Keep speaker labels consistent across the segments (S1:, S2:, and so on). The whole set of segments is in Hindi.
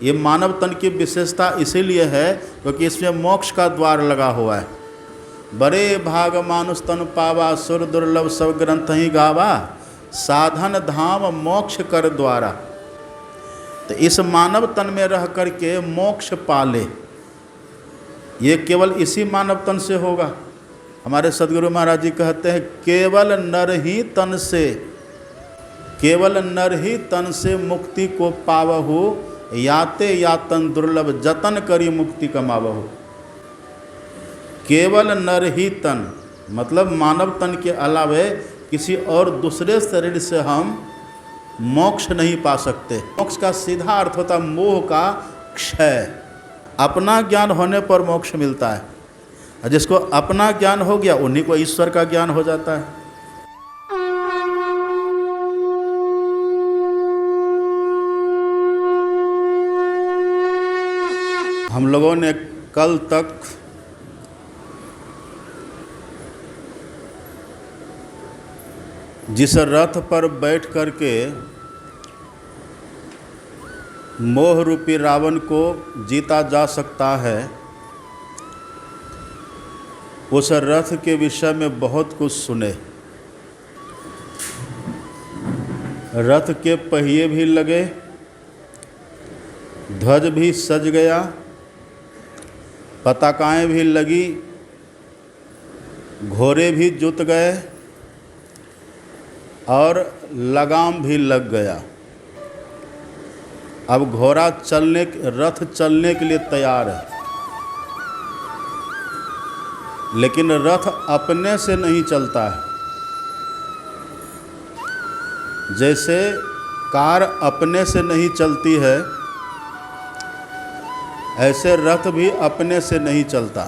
S1: ये मानव तन की विशेषता इसीलिए है क्योंकि इसमें मोक्ष का द्वार लगा हुआ है। बड़े भाग मानुष तन पावा, सुर दुर्लभ सब ग्रंथ ही गावा, साधन धाम मोक्ष कर द्वारा। तो इस मानव तन में रह कर के मोक्ष पाले, ये केवल इसी मानव तन से होगा। हमारे सदगुरु महाराज जी कहते हैं केवल नर ही तन से, केवल नर ही तन से मुक्ति को पावहु, याते यातन दुर्लभ जतन करी मुक्ति कमावहु। केवल नर ही तन मतलब मानव तन के अलावे किसी और दूसरे शरीर से हम मोक्ष नहीं पा सकते। मोक्ष का सीधा अर्थ होता मोह का क्षय। अपना ज्ञान होने पर मोक्ष मिलता है। जिसको अपना ज्ञान हो गया उन्हीं को ईश्वर का ज्ञान हो जाता है। हम लोगों ने कल तक जिस रथ पर बैठ कर के मोह रूपी रावण को जीता जा सकता है, उस रथ के विषय में बहुत कुछ सुने। रथ के पहिए भी लगे, ध्वज भी सज गया, पताकाएं भी लगी, घोड़े भी जुत गए और लगाम भी लग गया। अब घोड़ा रथ चलने के लिए तैयार है, लेकिन रथ अपने से नहीं चलता है। जैसे कार अपने से नहीं चलती है, ऐसे रथ भी अपने से नहीं चलता।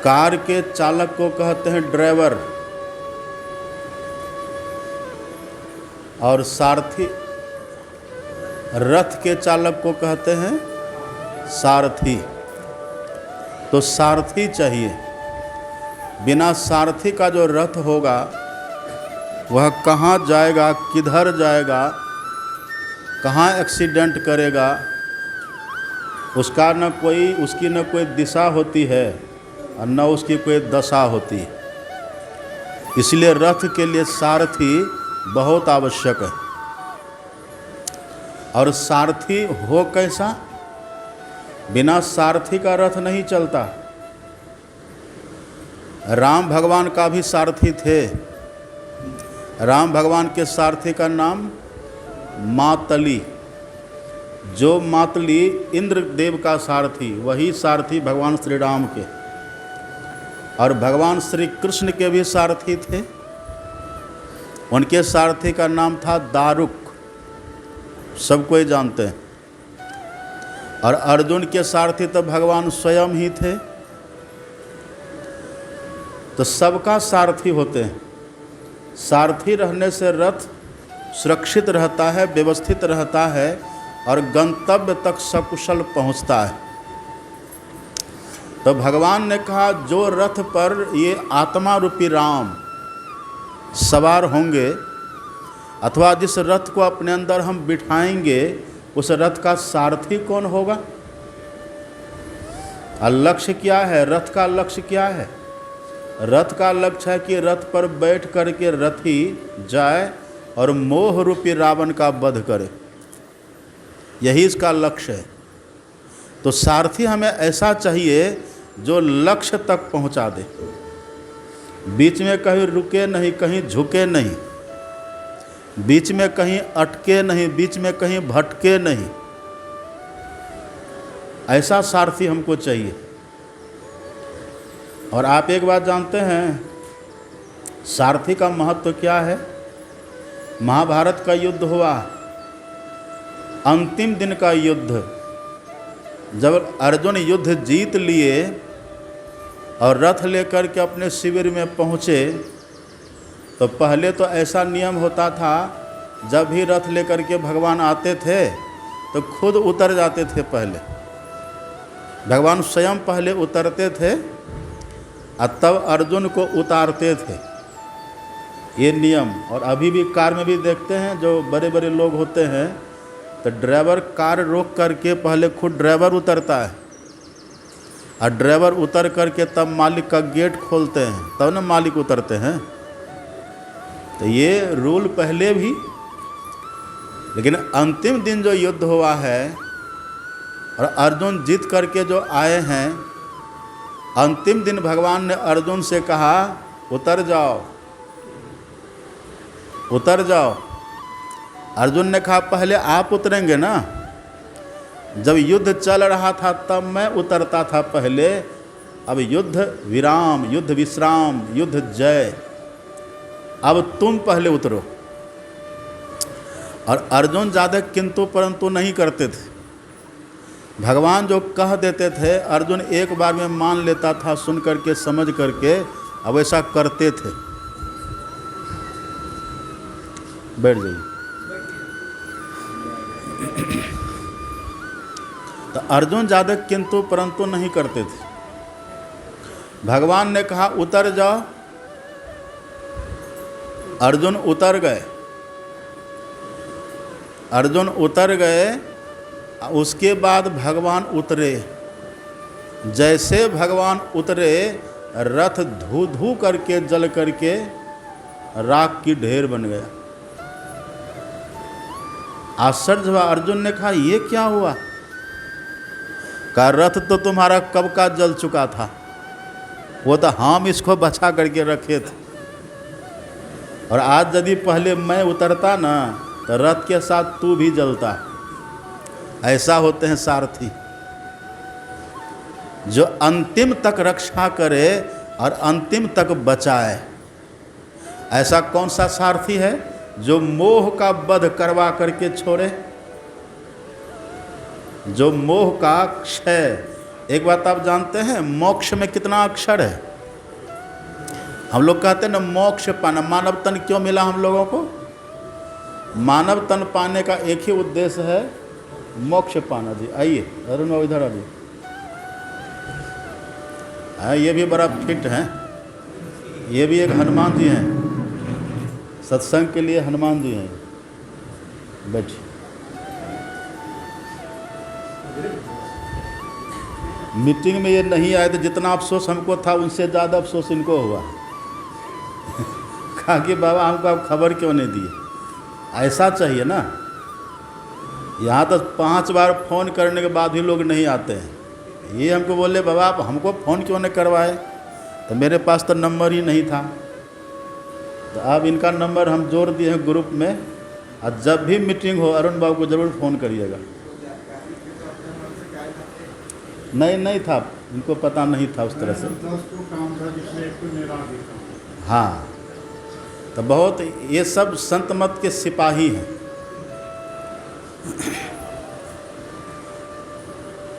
S1: कार के चालक को कहते हैं ड्राइवर और सारथी, रथ के चालक को कहते हैं सारथी। तो सारथी चाहिए। बिना सारथी का जो रथ होगा वह कहाँ जाएगा, किधर जाएगा, कहाँ एक्सीडेंट करेगा, उसकी न कोई दिशा होती है और न उसकी कोई दशा होती। इसलिए रथ के लिए सारथी बहुत आवश्यक है। और सारथी हो कैसा? बिना सारथी का रथ नहीं चलता। राम भगवान का भी सारथी थे। राम भगवान के सारथी का नाम मातली। जो मातली इंद्र देव का सारथी, वही सारथी भगवान श्री राम के। और भगवान श्री कृष्ण के भी सारथी थे। उनके सारथी का नाम था दारुक, सब कोई जानते हैं। और अर्जुन के सारथी तो भगवान स्वयं ही थे। तो सबका सारथी होते हैं। सारथी रहने से रथ सुरक्षित रहता है, व्यवस्थित रहता है और गंतव्य तक सकुशल पहुंचता है। तो भगवान ने कहा जो रथ पर ये आत्मा रूपी राम सवार होंगे, अथवा जिस रथ को अपने अंदर हम बिठाएंगे, उस रथ का सारथी कौन होगा? और लक्ष्य क्या है? रथ का लक्ष्य क्या है? रथ का लक्ष्य है कि रथ पर बैठ करके रथी जाए और मोह रूपी रावण का वध करे। यही इसका लक्ष्य है। तो सारथी हमें ऐसा चाहिए जो लक्ष्य तक पहुंचा दे, बीच में कहीं रुके नहीं, कहीं झुके नहीं, बीच में कहीं अटके नहीं, बीच में कहीं भटके नहीं। ऐसा सारथी हमको चाहिए। और आप एक बात जानते हैं, सारथी का महत्व क्या है? महाभारत का युद्ध हुआ, अंतिम दिन का युद्ध, जब अर्जुन युद्ध जीत लिए और रथ लेकर के अपने शिविर में पहुँचे, तो पहले तो ऐसा नियम होता था, जब भी रथ लेकर के भगवान आते थे तो खुद उतर जाते थे। पहले भगवान स्वयं पहले उतरते थे और तब अर्जुन को उतारते थे। ये नियम। और अभी भी कार में भी देखते हैं, जो बड़े बड़े लोग होते हैं तो ड्राइवर कार रोक करके पहले खुद ड्राइवर उतरता है, और ड्राइवर उतर करके तब मालिक का गेट खोलते हैं, तब ना मालिक उतरते हैं। तो ये रूल पहले भी, लेकिन अंतिम दिन जो युद्ध हुआ है और अर्जुन जीत करके जो आए हैं, अंतिम दिन भगवान ने अर्जुन से कहा उतर जाओ, उतर जाओ। अर्जुन ने कहा पहले आप उतरेंगे ना, जब युद्ध चल रहा था तब मैं उतरता था पहले, अब युद्ध विराम, युद्ध विश्राम, युद्ध जय, अब तुम पहले उतरो। और अर्जुन ज़्यादा किंतु परंतु नहीं करते थे। भगवान जो कह देते थे अर्जुन एक बार में मान लेता था, सुन करके समझ करके, अब ऐसा करते थे। बैठ जाइए। तो अर्जुन ज़्यादा किंतु परंतु नहीं करते थे। भगवान ने कहा उतर जाओ, अर्जुन उतर गए। अर्जुन उतर गए, उसके बाद भगवान उतरे। जैसे भगवान उतरे, रथ धू धू करके जल करके राख की ढेर बन गया। आश्चर्य हुआ। अर्जुन ने कहा ये क्या हुआ? कहा रथ तो तुम्हारा कब का जल चुका था, वो तो हम इसको बचा करके रखे थे, और आज यदि पहले मैं उतरता ना तो रथ के साथ तू भी जलता। ऐसा होते हैं सारथी, जो अंतिम तक रक्षा करे और अंतिम तक बचाए। ऐसा कौन सा सारथी है जो मोह का वध करवा करके छोड़े, जो मोह का क्षय। एक बात आप जानते हैं, मोक्ष में कितना अक्षर है? हम लोग कहते हैं ना मोक्ष पाना, मानव तन क्यों मिला हम लोगों को? मानव तन पाने का एक ही उद्देश्य है, मोक्ष पाना। जी आइए अरुण बाबू इधर आइए। ये भी बड़ा फिट हैं, ये भी एक हनुमान जी हैं, सत्संग के लिए हनुमान जी हैं। बैठिए। मीटिंग में ये नहीं आए तो जितना अफसोस हमको था उनसे ज़्यादा अफसोस इनको हुआ। कहा कि बाबा हमको आप खबर क्यों नहीं दिए? ऐसा चाहिए ना। यहाँ तो 5 बार फ़ोन करने के बाद भी लोग नहीं आते हैं। ये हमको बोले बाबा आप हमको फ़ोन क्यों नहीं करवाए? तो मेरे पास तो नंबर ही नहीं था। तो अब इनका नंबर हम जोड़ दिए हैं ग्रुप में, और जब भी मीटिंग हो अरुण बाबू को ज़रूर फ़ोन करिएगा। नहीं था, इनको पता नहीं था उस तरह से। हाँ, तो बहुत ये सब संत मत के सिपाही हैं।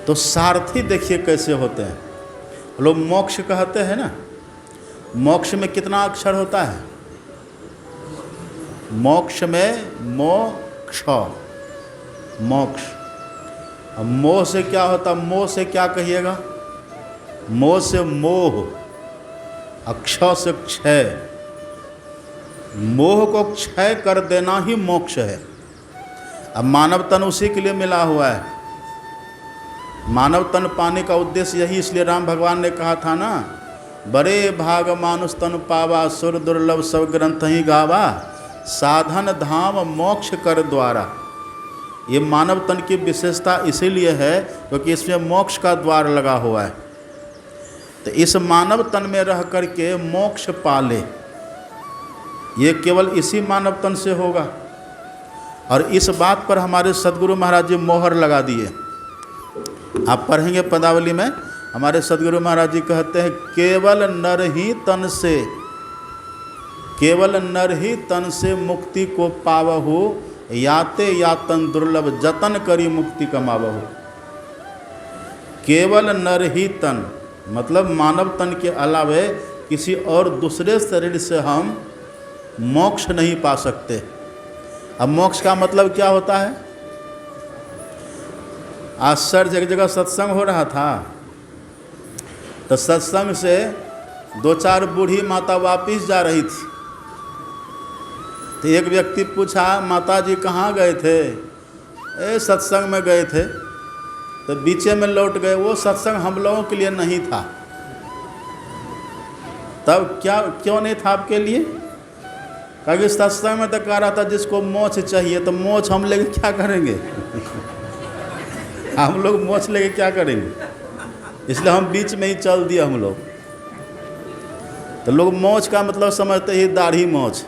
S1: तो सारथी देखिए कैसे होते हैं। लोग मोक्ष कहते हैं ना, मोक्ष में कितना अक्षर होता है? मोक्ष में मोक्ष, मोक्ष। अब मोह से क्या होता? मोह से क्या कहिएगा? मोह से मोह, अक्षय से क्षय। मोह को क्षय कर देना ही मोक्ष है। अब मानव तन उसी के लिए मिला हुआ है। मानव तन पाने का उद्देश्य यही, इसलिए राम भगवान ने कहा था ना, बड़े भाग मानुष तन पावा, सुर दुर्लभ सब ग्रंथ ही गावा, साधन धाम मोक्ष कर द्वारा। ये मानव तन की विशेषता इसीलिए है क्योंकि इसमें मोक्ष का द्वार लगा हुआ है। तो इस मानव तन में रह करके मोक्ष पाले, ये केवल इसी मानव तन से होगा। और इस बात पर हमारे सद्गुरु महाराज जी मोहर लगा दिए। आप पढ़ेंगे पदावली में, हमारे सद्गुरु महाराज जी कहते हैं केवल नर ही तन से, केवल नर ही तन से मुक्ति को पावहु, याते यातन दुर्लभ जतन करी मुक्ति कमावहु। केवल नर ही तन मतलब मानव तन के अलावे किसी और दूसरे शरीर से हम मोक्ष नहीं पा सकते। अब मोक्ष का मतलब क्या होता है? आज सर एक जगह सत्संग हो रहा था, तो सत्संग से 2-4 बूढ़ी माता वापिस जा रही थी। तो एक व्यक्ति पूछा माता जी कहाँ गए थे? सत्संग में गए थे तो बीचे में लौट गए, वो सत्संग हम लोगों के लिए नहीं था। तब क्या क्यों नहीं था आपके लिए? क्योंकि सत्संग में तो कह रहा था जिसको मोछ चाहिए, तो मोछ हम लेके क्या करेंगे? हम लोग मोछ लेके क्या करेंगे? इसलिए हम बीच में ही चल दिए हम लोग। तो लोग मोछ का मतलब समझते ही दाढ़ी मोछ,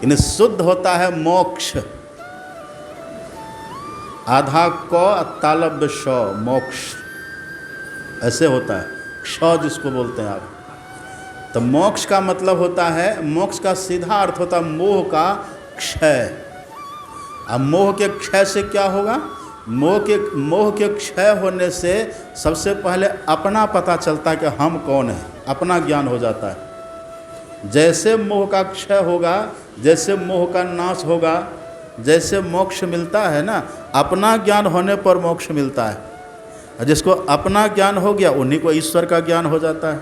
S1: इन्हें शुद्ध होता है मोक्ष। आधा क तालब श, मोक्ष ऐसे होता है, क्ष जिसको बोलते हैं आप। तो मोक्ष का मतलब होता है, मोक्ष का सीधा अर्थ होता है मोह का क्षय। अब मोह के क्षय से क्या होगा? मोह के क्षय होने से सबसे पहले अपना पता चलता है कि हम कौन हैं, अपना ज्ञान हो जाता है। जैसे मोह का क्षय होगा, जैसे मोह का नाश होगा, जैसे मोक्ष मिलता है ना, अपना ज्ञान होने पर मोक्ष मिलता है। और जिसको अपना ज्ञान हो गया उन्हीं को ईश्वर का ज्ञान हो जाता है।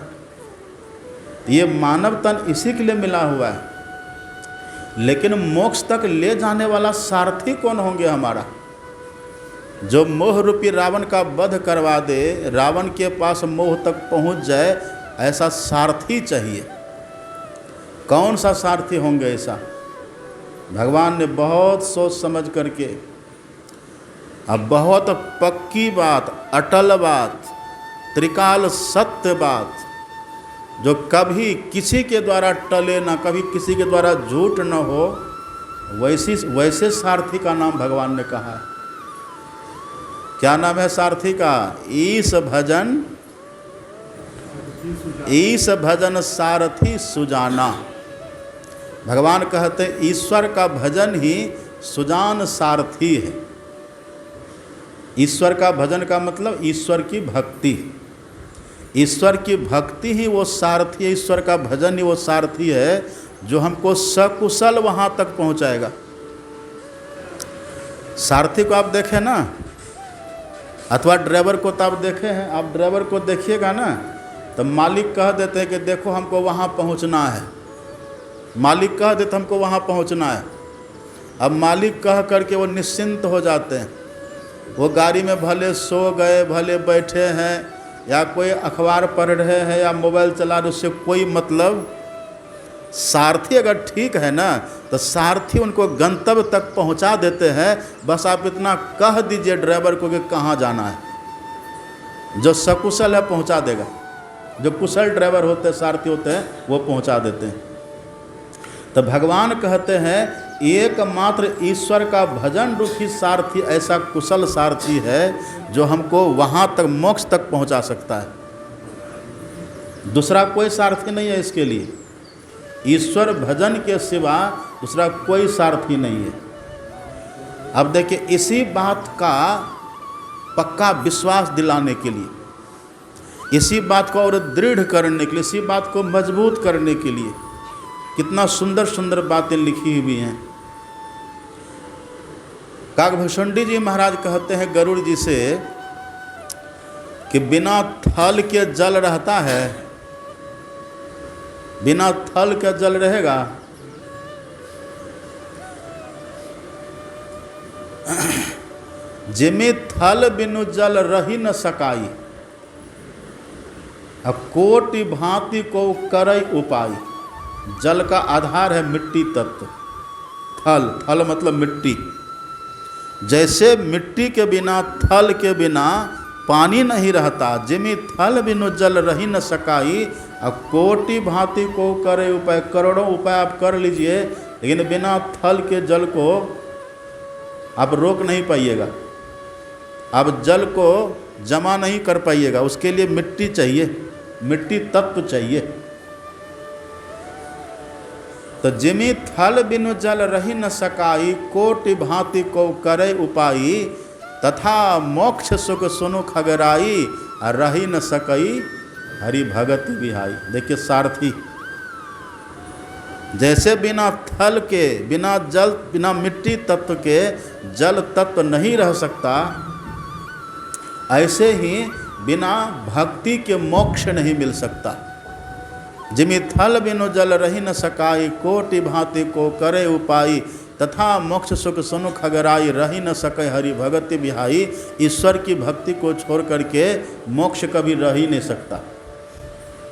S1: ये मानव तन इसी के लिए मिला हुआ है। लेकिन मोक्ष तक ले जाने वाला सारथी कौन होंगे हमारा? जो मोह रूपी रावण का वध करवा दे, रावण के पास मोह तक पहुंच जाए, ऐसा सारथी चाहिए। कौन सा सारथी होंगे ऐसा? भगवान ने बहुत सोच समझ करके, अब बहुत पक्की बात, अटल बात, त्रिकाल सत्य बात, जो कभी किसी के द्वारा टले ना, कभी किसी के द्वारा झूठ न हो, वैसे सारथी का नाम भगवान ने कहा है। क्या नाम है सारथी का? ईश भजन सारथी सुजाना। भगवान कहते हैं ईश्वर का भजन ही सुजान सारथी है। ईश्वर का भजन का मतलब ईश्वर की भक्ति। ईश्वर की भक्ति ही वो सारथी है, ईश्वर का भजन ही वो सारथी है जो हमको सकुशल वहाँ तक पहुँचाएगा। सारथी को आप देखें ना, अथवा ड्राइवर को तो आप देखे हैं, आप ड्राइवर को देखिएगा ना तो मालिक कह देते हैं कि देखो हमको वहाँ पहुँचना है, मालिक कह देते हमको वहाँ पहुँचना है। अब मालिक कह करके वो निश्चिंत हो जाते हैं। वो गाड़ी में भले सो गए, भले बैठे हैं, या कोई अखबार पढ़ रहे हैं या मोबाइल चला रहे, उससे कोई मतलब। सारथी अगर ठीक है ना तो सारथी उनको गंतव्य तक पहुंचा देते हैं। बस आप इतना कह दीजिए ड्राइवर को कि कहाँ जाना है। जो सकुशल है पहुंचा देगा, जो कुशल ड्राइवर होते हैं, सारथी होते हैं, वो पहुंचा देते हैं। तो भगवान कहते हैं एकमात्र ईश्वर का भजन रूपी सारथी ऐसा कुशल सारथी है जो हमको वहाँ तक, मोक्ष तक पहुँचा सकता है। दूसरा कोई सारथी नहीं है इसके लिए। ईश्वर भजन के सिवा दूसरा कोई सारथी नहीं है। अब देखिए, इसी बात का पक्का विश्वास दिलाने के लिए, इसी बात को और दृढ़ करने के लिए, इसी बात को मजबूत करने के लिए कितना सुंदर सुंदर बातें लिखी हुई हैं। काकभूषुंडी जी महाराज कहते हैं गरुड़ जी से कि बिना थल के जल रहता है, बिना थल के जल रहेगा? जिमि थल बिनु जल रही न सकाई, अब कोटि भांति को करई उपाय। जल का आधार है मिट्टी तत्व। थल मतलब मिट्टी। जैसे मिट्टी के बिना, थल के बिना पानी नहीं रहता, जिमि थल बिनु जल रही न सकाई, अब कोटि भांति को करे उपाय। करोड़ों उपाय आप कर लीजिए, लेकिन बिना थल के जल को आप रोक नहीं पाइएगा, आप जल को जमा नहीं कर पाइएगा। उसके लिए मिट्टी चाहिए, मिट्टी तत्व चाहिए। तो जिमि थल बिनु जल रही न सकाई, कोटि भांति को करे उपाई, तथा मोक्ष सुख सुनु खगराई, रही न सकई हरि भगत बिहाई। देखिए सारथी, जैसे बिना थल के, बिना जल, बिना मिट्टी तत्व के जल तत्व नहीं रह सकता, ऐसे ही बिना भक्ति के मोक्ष नहीं मिल सकता। जिमि थल बिनु जल रही न सकाई, कोटि भांति को करे उपाई, तथा मोक्ष सुख सुनु खगराई, रही न सके हरि भगति बिहाई। ईश्वर की भक्ति को छोड़ करके मोक्ष कभी रह ही नहीं सकता।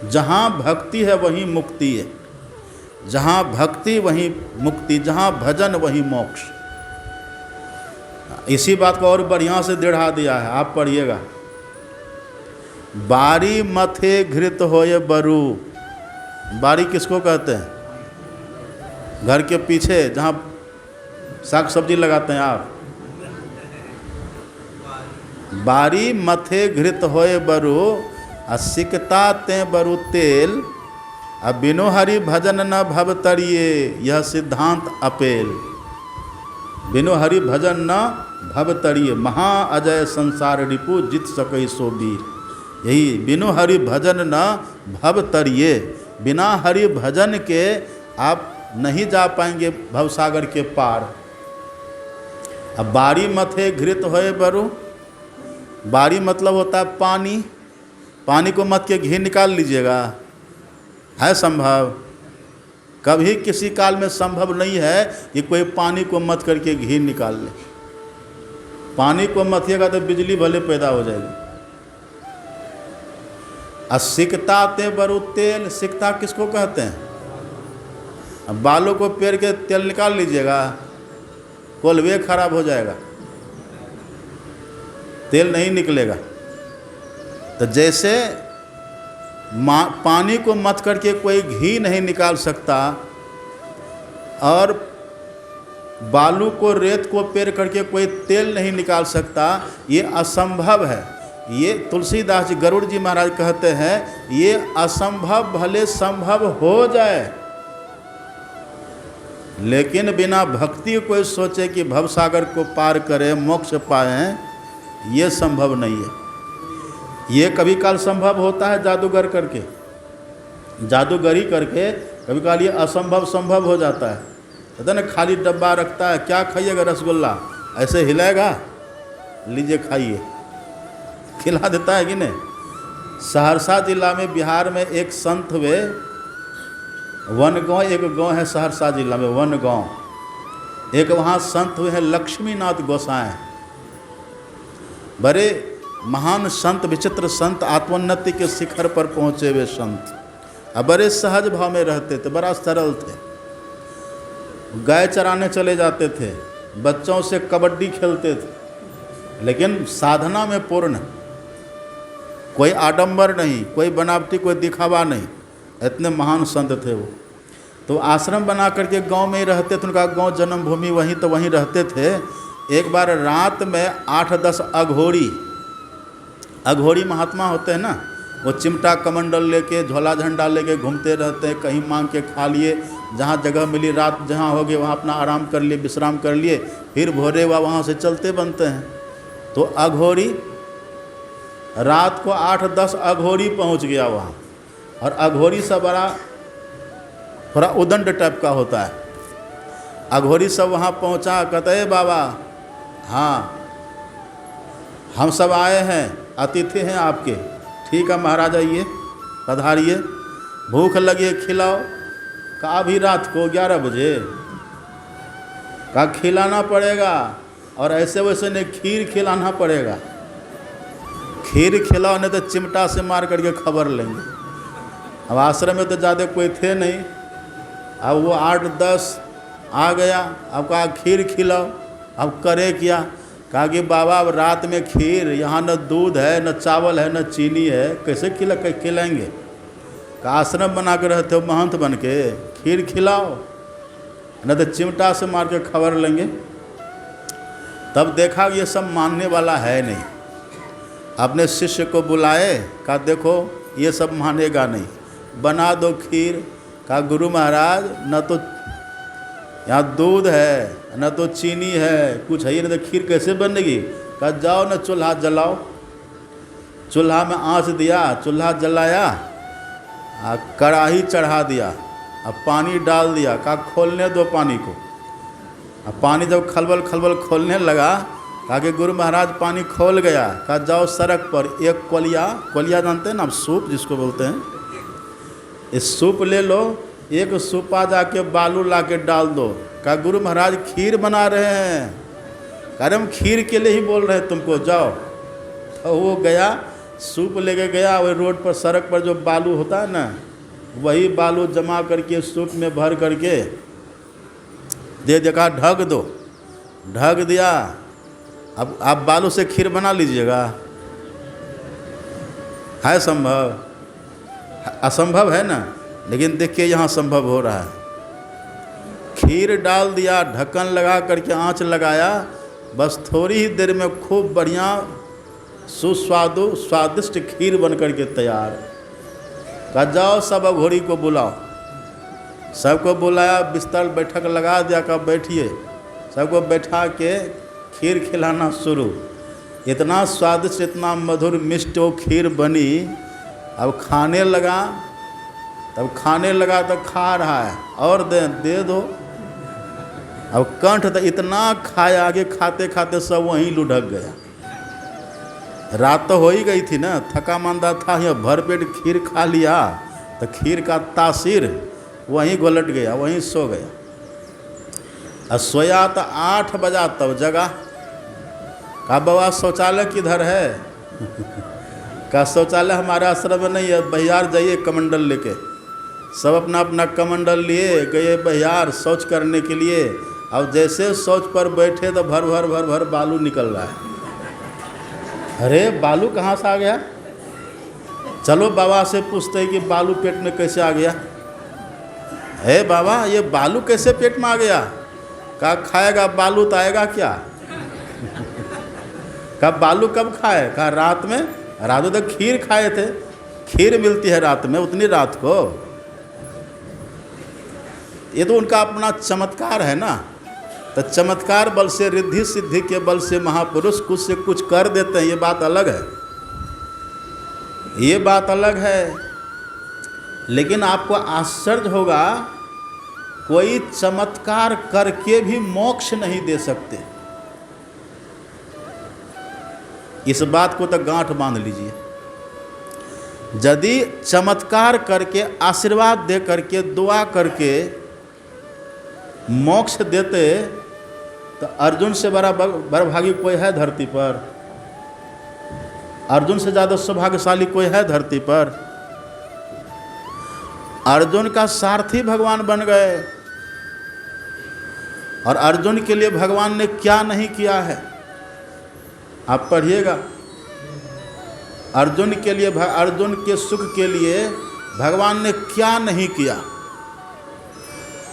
S1: जहाँ भक्ति है वहीं मुक्ति है, जहाँ भक्ति वहीं मुक्ति, जहाँ भजन वहीं मोक्ष। इसी बात को और बढ़िया से दृढ़ा दिया है, आप पढ़िएगा। बारी मथे घृत होए बरु। बारी किसको कहते हैं? घर के पीछे जहाँ साग सब्जी लगाते हैं आप। बारी मथे घृत होए बरु, आ सिकता ते बरु तेल, अब बिनु हरि भजन न भव तरिए, यह सिद्धांत अपेल। बिनु हरि भजन न भव तरिए, महा अजय संसार रिपु, जित सकई सो वीर। यही बिनु हरि भजन न भव तरिए, बिना हरि भजन के आप नहीं जा पाएंगे भवसागर के पार। अब बारी मथे घृत होए बरु, बारी मतलब होता है पानी। पानी को मत के घी निकाल लीजिएगा, है संभव? कभी किसी काल में संभव नहीं है कि कोई पानी को मत करके घी निकाल ले। पानी को मथिएगा तो बिजली भले पैदा हो जाएगी। सिकता ते बरु तेल, सिकता किसको कहते हैं? अब बालों को पेर के तेल निकाल लीजिएगा, कोलवे खराब हो जाएगा, तेल नहीं निकलेगा। तो जैसे पानी को मथ करके कोई घी नहीं निकाल सकता, और बालू को रेत को पेर करके कोई तेल नहीं निकाल सकता, ये असंभव है। ये तुलसीदास जी, गरुड़ जी महाराज कहते हैं, ये असंभव भले संभव हो जाए, लेकिन बिना भक्ति कोई सोचे कि भवसागर को पार करे, मोक्ष पाए, ये संभव नहीं है। ये कभी काल संभव होता है जादूगर करके, जादूगरी करके कभी काल ये असंभव संभव हो जाता है। कहते ना, खाली डब्बा रखता है, क्या खाइएगा? रसगुल्ला, ऐसे हिलाएगा, लीजिए खाइए, खिला देता है कि नहीं। सहरसा जिला में, बिहार में एक संत हुए, वनगांव एक गांव है सहरसा जिला में, वनगांव। एक वहाँ संत हुए हैं लक्ष्मीनाथ गोसाई, बड़े महान संत, विचित्र संत, आत्मोन्नति के शिखर पर पहुँचे हुए संत। अब बड़े सहज भाव में रहते थे, बड़ा सरल थे। गाय चराने चले जाते थे, बच्चों से कबड्डी खेलते थे, लेकिन साधना में पूर्ण, कोई आडंबर नहीं, कोई बनावटी, कोई दिखावा नहीं। इतने महान संत थे वो। तो आश्रम बना करके गांव में ही रहते थे, उनका गांव जन्मभूमि वहीं, तो वहीं रहते थे। एक बार रात में 8-10 अघोरी महात्मा होते हैं ना, वो चिमटा कमंडल लेके, झोला झंडा लेके घूमते रहते हैं। कहीं मांग के खा लिए, जहाँ जगह मिली, रात जहाँ हो गए वहाँ अपना आराम कर लिए, विश्राम कर लिए, फिर भोरे वहाँ से चलते बनते हैं। तो अघोरी, रात को 8-10 अघोरी पहुँच गया वहाँ, और अघोरी सब बड़ा थोड़ा उदंड टाइप का होता है। अघोरी सब वहाँ पहुँचा, कहते हैं बाबा, हाँ हम सब आए हैं, अतिथि हैं आपके। ठीक है महाराज, आइए, पधारिए, भूख लगी है खिलाओ। कहा अभी रात को 11 बजे, कहा खिलाना पड़ेगा, और ऐसे वैसे नहीं, खीर खिलाना पड़ेगा। खीर खिलाओ, नहीं तो चिमटा से मार करके खबर लेंगे। अब आश्रम में तो ज़्यादा कोई थे नहीं, अब वो 8-10 आ गया। अब कहा खीर खिलाओ, अब करे क्या? कहा कि बाबा अब रात में खीर, यहाँ न दूध है, न चावल है, न चीनी है, कैसे खिलाएंगे? कहा आश्रम बना के रहते हो महंत बन के, खीर खिलाओ, न तो चिमटा से मार के खबर लेंगे। तब देखा ये सब मानने वाला है नहीं। अपने शिष्य को बुलाए, कहा देखो ये सब मानेगा नहीं, बना दो खीर। कहा गुरु महाराज, न तो यहाँ दूध है, न तो चीनी है, कुछ है ही नहीं, तो खीर कैसे बनेगी? कहा जाओ न चूल्हा जलाओ। चूल्हा में आँच दिया, चूल्हा जलाया, कढ़ाई चढ़ा दिया, अब पानी डाल दिया। कहा खोलने दो पानी को। अब पानी जब खलबल खलबल खोलने लगा, कहा कि गुरु महाराज पानी खोल गया। कहा जाओ सड़क पर एक कोलिया जानते हैं ना आप, सूप जिसको बोलते हैं, इस सूप ले लो, एक सुपा जाके बालू ला के डाल दो। कहा गुरु महाराज खीर बना रहे हैं। कह हम खीर के लिए ही बोल रहे हैं तुमको, जाओ। तो वो गया, सूप लेके गया, वही रोड पर सड़क पर जो बालू होता है ना, वही बालू जमा करके सूप में भर करके दे देखा, ढक दो। ढक दिया। अब आप बालू से खीर बना लीजिएगा? है संभव? असंभव है ना। लेकिन देखिए यहाँ संभव हो रहा है। खीर डाल दिया, ढक्कन लगा करके आंच लगाया, बस थोड़ी ही देर में खूब बढ़िया स्वादिष्ट खीर बन करके तैयार। कहा जाओ सब अघोरी को बुलाओ। सबको बुलाया, बिस्तर बैठक लगा दिया, कहा बैठिए। सबको बैठा के खीर खिलाना शुरू। इतना स्वादिष्ट, इतना मधुर मिष्ट वो खीर बनी। अब खाने लगा, तब खाने लगा तो खा रहा है, और दे दो। अब कंठ तो इतना खाया, आगे खाते खाते सब वहीं लुढ़क गया। रात तो हो ही गई थी ना, थका मांदा था, यहाँ भरपेट खीर खा लिया तो खीर का तासीर वहीं घोलट गया, वहीं सो गया। और सोया तो 8 बजा, तब जगा। कहा बाबा शौचालय किधर है? कहा शौचालय हमारे आश्रम में नहीं है, बहियार जाइए कमंडल लेके। सब अपना अपना कमंडल लिए गए बहियार शौच करने के लिए। अब जैसे शौच पर बैठे तो भर भर भर भर बालू निकल रहा है। अरे बालू कहाँ से आ गया? चलो बाबा से पूछते हैं कि बालू पेट में कैसे आ गया। हे बाबा ये बालू कैसे पेट में आ गया? कहा खाएगा बालू तो आएगा क्या? कहा बालू कब खाए? कहा रात में। रात में तो खीर खाए थे, खीर मिलती है रात में, उतनी रात को। ये तो उनका अपना चमत्कार है ना। तो चमत्कार बल से, रिद्धि सिद्धि के बल से महापुरुष कुछ से कुछ कर देते हैं, ये बात अलग है, ये बात अलग है। लेकिन आपको आश्चर्य होगा, कोई चमत्कार करके भी मोक्ष नहीं दे सकते। इस बात को तो गांठ बांध लीजिए। यदि चमत्कार करके, आशीर्वाद दे करके, दुआ करके मोक्ष देते तो अर्जुन से बड़ा भागी कोई है धरती पर? अर्जुन से ज़्यादा सौभाग्यशाली कोई है धरती पर? अर्जुन का सारथी भगवान बन गए। और अर्जुन के लिए भगवान ने क्या नहीं किया है, आप पढ़िएगा। अर्जुन के लिए, अर्जुन के सुख के लिए भगवान ने क्या नहीं किया।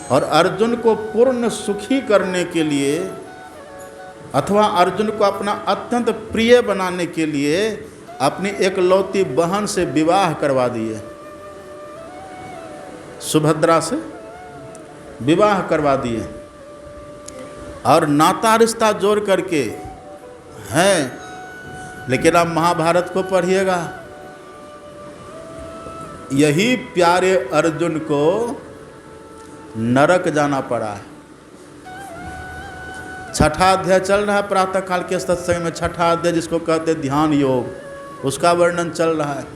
S1: और अर्जुन को पूर्ण सुखी करने के लिए, अथवा अर्जुन को अपना अत्यंत प्रिय बनाने के लिए अपनी एकलौती बहन से विवाह करवा दिए। सुभद्रा से विवाह करवा दिए और नाता रिश्ता जोड़ करके हैं। लेकिन आप महाभारत को पढ़िएगा, यही प्यारे अर्जुन को नरक जाना पड़ा है। 6ठा अध्याय चल रहा है प्रातः काल के सत्संग में, 6ठा अध्याय जिसको कहते ध्यान योग, उसका वर्णन चल रहा है।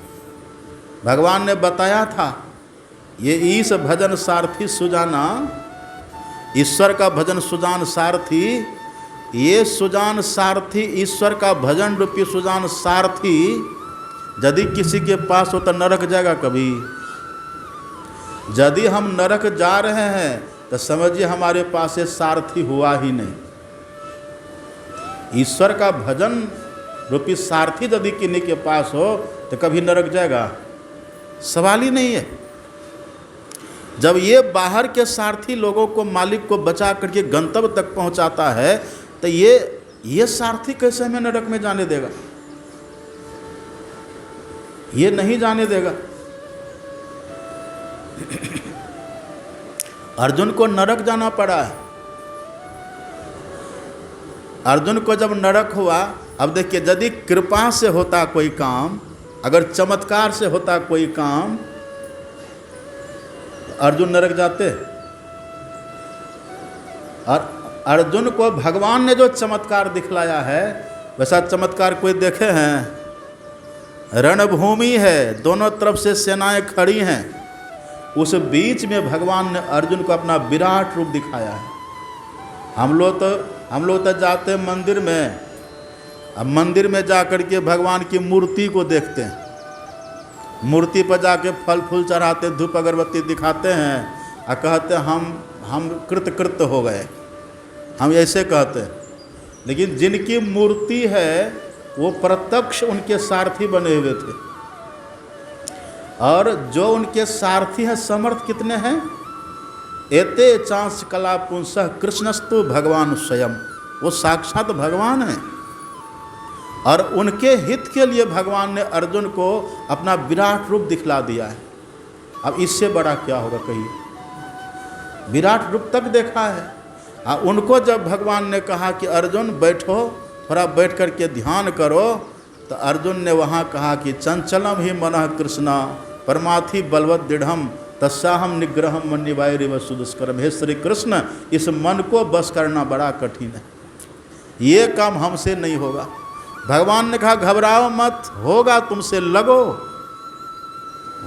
S1: भगवान ने बताया था, ये ईश भजन सारथी सुजाना, ईश्वर का भजन सुजान सारथी, ये सुजान सारथी, ईश्वर का भजन रूपी सुजान सारथी यदि किसी के पास हो तो नरक जाएगा कभी? यदि हम नरक जा रहे हैं तो समझिए हमारे पास ये सारथी हुआ ही नहीं। ईश्वर का भजन रूपी सारथी यदि किन्हीं के पास हो तो कभी नरक जाएगा? सवाल ही नहीं है। जब ये बाहर के सारथी लोगों को, मालिक को बचा करके गंतव्य तक पहुंचाता है, तो ये सारथी कैसे हमें नरक में जाने देगा? ये नहीं जाने देगा। अर्जुन को नरक जाना पड़ा है। अर्जुन को जब नरक हुआ, अब देखिए, यदि कृपा से होता कोई काम, अगर चमत्कार से होता कोई काम, तो अर्जुन नरक जाते। और अर्जुन को भगवान ने जो चमत्कार दिखलाया है, वैसा चमत्कार कोई देखे हैं? रणभूमि है, दोनों तरफ से सेनाएं खड़ी हैं, उस बीच में भगवान ने अर्जुन को अपना विराट रूप दिखाया है। हम लोग तो जाते हैं मंदिर में, अब मंदिर में जा कर के भगवान की मूर्ति को देखते हैं, मूर्ति पर जाके फल फूल चढ़ाते, धूप अगरबत्ती दिखाते हैं और कहते हैं हम कृत हो गए, हम ऐसे कहते हैं। लेकिन जिनकी मूर्ति है वो प्रत्यक्ष उनके सारथी बने हुए थे, और जो उनके सारथी हैं समर्थ कितने हैं? एते चांस कला पुंसः कृष्णस्तु भगवान स्वयं, वो साक्षात भगवान हैं। और उनके हित के लिए भगवान ने अर्जुन को अपना विराट रूप दिखला दिया है। अब इससे बड़ा क्या होगा कहिए? विराट रूप तक देखा है। उनको जब भगवान ने कहा कि अर्जुन बैठो, थोड़ा बैठ कर के ध्यान करो, तो अर्जुन ने वहाँ कहा कि चंचलम ही मनः कृष्ण परमाथि बलवत दृढ़म तस्साहम निग्रहम मन्निवाय सुदुष्करम। हे श्री कृष्ण, इस मन को बस करना बड़ा कठिन है, ये काम हमसे नहीं होगा। भगवान ने कहा घबराओ मत, होगा, तुमसे लगो,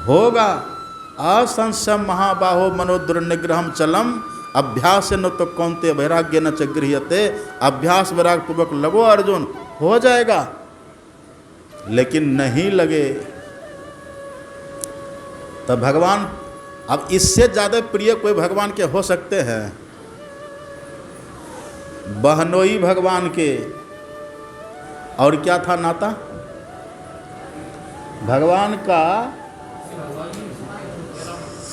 S1: होगा। असंशयम महाबाहो मनोदुर्निग्रहम चलम अभ्यास न तो कौनते वैराग्य न च गृह्यते। अभ्यास वैराग्य पूर्वक लगो अर्जुन, हो जाएगा। लेकिन नहीं लगे तब भगवान, अब इससे ज़्यादा प्रिय कोई भगवान के हो सकते हैं? बहनोई भगवान के और क्या था नाता? भगवान का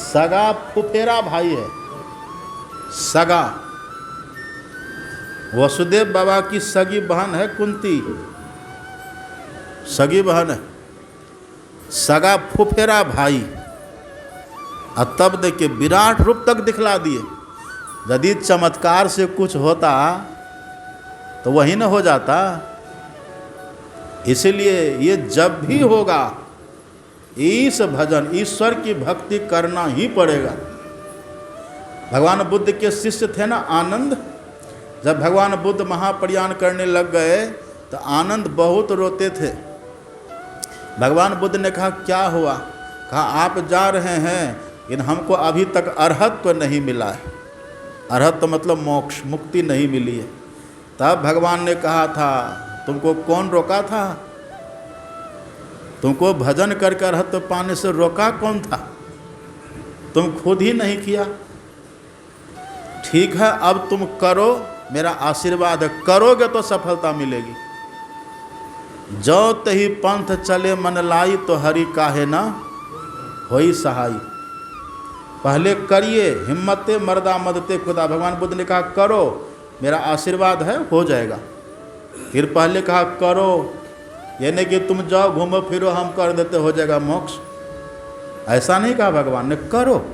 S1: सगा फुफेरा भाई है, सगा। वसुदेव बाबा की सगी बहन है कुंती, सगी बहन है, सगा फुफेरा भाई। और तब देखिए विराट रूप तक दिखला दिए। यदि चमत्कार से कुछ होता तो वही न हो जाता। इसलिए ये जब भी होगा इस भजन, ईश्वर की भक्ति करना ही पड़ेगा। भगवान बुद्ध के शिष्य थे ना आनंद, जब भगवान बुद्ध महाप्रयाण करने लग गए तो आनंद बहुत रोते थे। भगवान बुद्ध ने कहा क्या हुआ? कहा आप जा रहे हैं लेकिन हमको अभी तक अरहत्व नहीं मिला है। अरहत्व मतलब मोक्ष, मुक्ति नहीं मिली है। तब भगवान ने कहा था तुमको कौन रोका था? तुमको भजन करके अरहत्व पाने से रोका कौन था? तुम खुद ही नहीं किया। ठीक है, अब तुम करो, मेरा आशीर्वाद है, करोगे तो सफलता मिलेगी। जो तही पंथ चले मन लाई तो हरि काहे ना होई सहाई। पहले करिए, हिम्मते मर्दा मदते खुदा। भगवान बुद्ध ने कहा करो, मेरा आशीर्वाद है, हो जाएगा। फिर पहले कहा करो, ये नहीं कि तुम जाओ घूमो फिरो हम कर देते हो जाएगा मोक्ष, ऐसा नहीं कहा भगवान ने, करो।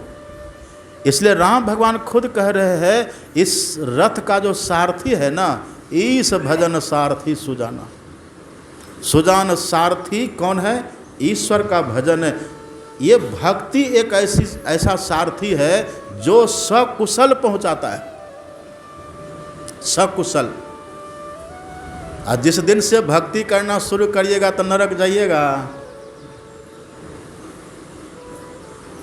S1: इसलिए राम भगवान खुद कह रहे हैं इस रथ का जो सारथी है ना, इस भजन सारथी सुजाना। सुजान सारथी कौन है? ईश्वर का भजन है। ये भक्ति एक ऐसा सारथी है जो सकुशल पहुंचाता है, सकुशल। और जिस दिन से भक्ति करना शुरू करिएगा तो नरक जाइएगा।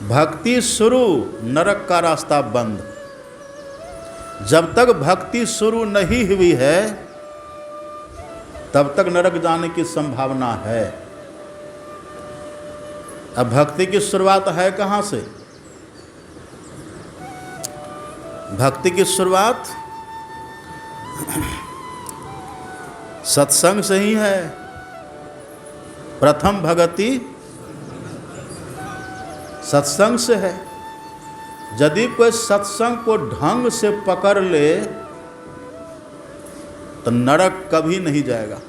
S1: भक्ति शुरू, नरक का रास्ता बंद। जब तक भक्ति शुरू नहीं हुई है तब तक नरक जाने की संभावना है। अब भक्ति की शुरुआत है कहाँ से? भक्ति की शुरुआत सत्संग से ही है। प्रथम भक्ति सत्संग से है। यदि कोई सत्संग को ढंग से पकड़ ले तो नरक कभी नहीं जाएगा।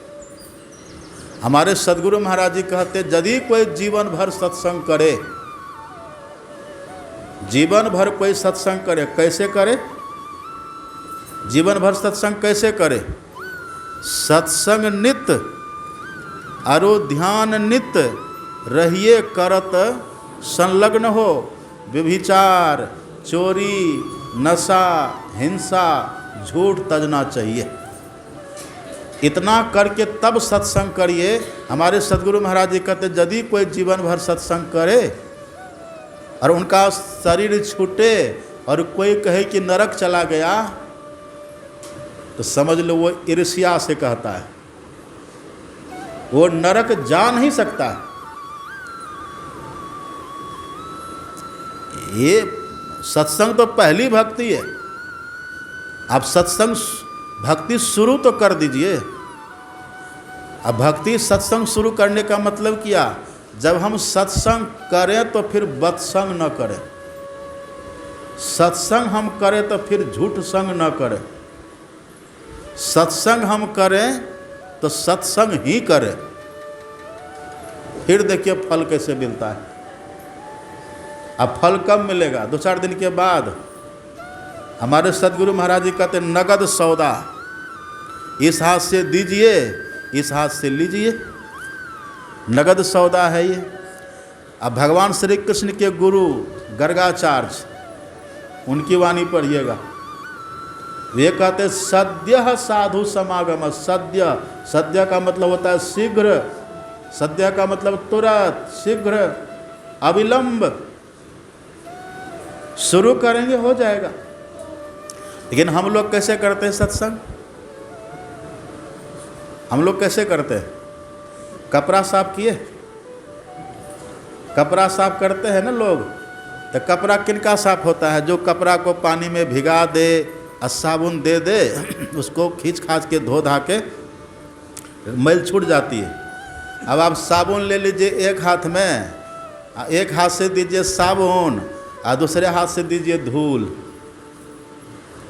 S1: हमारे सदगुरु महाराज जी कहते यदि कोई जीवन भर सत्संग करे, जीवन भर कोई सत्संग करे, कैसे करे? जीवन भर सत्संग कैसे करे? सत्संग नित अरु ध्यान नित रहिए करत संलग्न हो। व्यभिचार, चोरी, नशा, हिंसा, झूठ तजना चाहिए। इतना करके तब सत्संग करिए। हमारे सदगुरु महाराज जी कहते यदि कोई जीवन भर सत्संग करे और उनका शरीर छूटे और कोई कहे कि नरक चला गया, तो समझ लो वो ईर्ष्या से कहता है, वो नरक जा नहीं सकता। ये सत्संग तो पहली भक्ति है। आप सत्संग भक्ति शुरू तो कर दीजिए। अब भक्ति सत्संग शुरू करने का मतलब क्या? जब हम सत्संग करें तो फिर बत्संग न करें, सत्संग हम करें तो फिर झूठ संग न करें, सत्संग हम करें तो सत्संग ही करें। फिर देखिए फल कैसे मिलता है। अब फल कब मिलेगा? 2-4 दिन के बाद। हमारे सदगुरु महाराज जी कहते नगद सौदा, इस हाथ से दीजिए, इस हाथ से लीजिए, नगद सौदा है ये। अब भगवान श्री कृष्ण के गुरु गर्गाचार्य, उनकी वाणी पढ़िएगा। वे कहते सद्य साधु समागम। सद्य, सद्य का मतलब होता है शीघ्र, सद्य का मतलब तुरंत, शीघ्र, अविलंब। शुरू करेंगे हो जाएगा। लेकिन हम लोग कैसे करते हैं सत्संग? हम लोग कैसे करते हैं? कपड़ा साफ किए, कपड़ा साफ करते हैं ना लोग, तो कपड़ा किनका साफ होता है? जो कपड़ा को पानी में भिगा दे और साबुन दे दे, उसको खींच खाच के धो धा के मैल छूट जाती है। अब आप साबुन ले लीजिए एक हाथ में, एक हाथ से दीजिए साबुन और दूसरे हाथ से दीजिए धूल।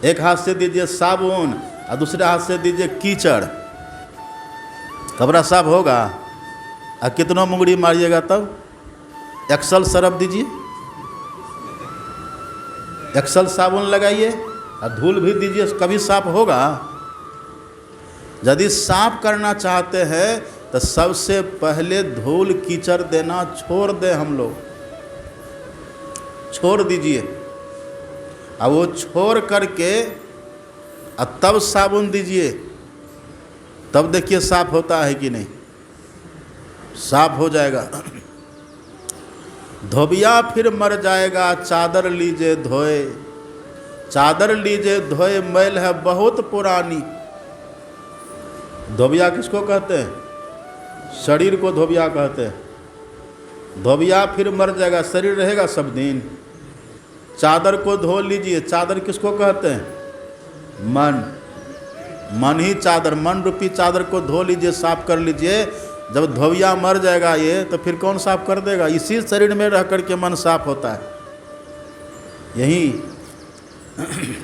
S1: एक हाथ से दीजिए साबुन और दूसरे हाथ से दीजिए कीचड़, कपड़ा साफ होगा? और कितना मुंगड़ी मारिएगा तब? एक्सल सरफ दीजिए, एक्सल साबुन लगाइए और धूल भी दीजिए, कभी साफ होगा? यदि साफ करना चाहते हैं तो सबसे पहले धूल कीचड़ देना छोड़ दें। हम लोग छोड़ दीजिए, अब वो छोड़ करके अब तब साबुन दीजिए, तब देखिए साफ होता है कि नहीं। साफ हो जाएगा। धोबिया फिर मर जाएगा, चादर लीजिए धोए, चादर लीजिए धोए, मैल है बहुत पुरानी। धोबिया किसको कहते हैं? शरीर को धोबिया कहते हैं। धोबिया फिर मर जाएगा, शरीर रहेगा सब दिन। चादर को धो लीजिए, चादर किसको कहते हैं? मन, मन ही चादर, मन रूपी चादर को धो लीजिए, साफ कर लीजिए। जब धोबिया मर जाएगा ये, तो फिर कौन साफ कर देगा? इसी शरीर में रह करके मन साफ होता है। यही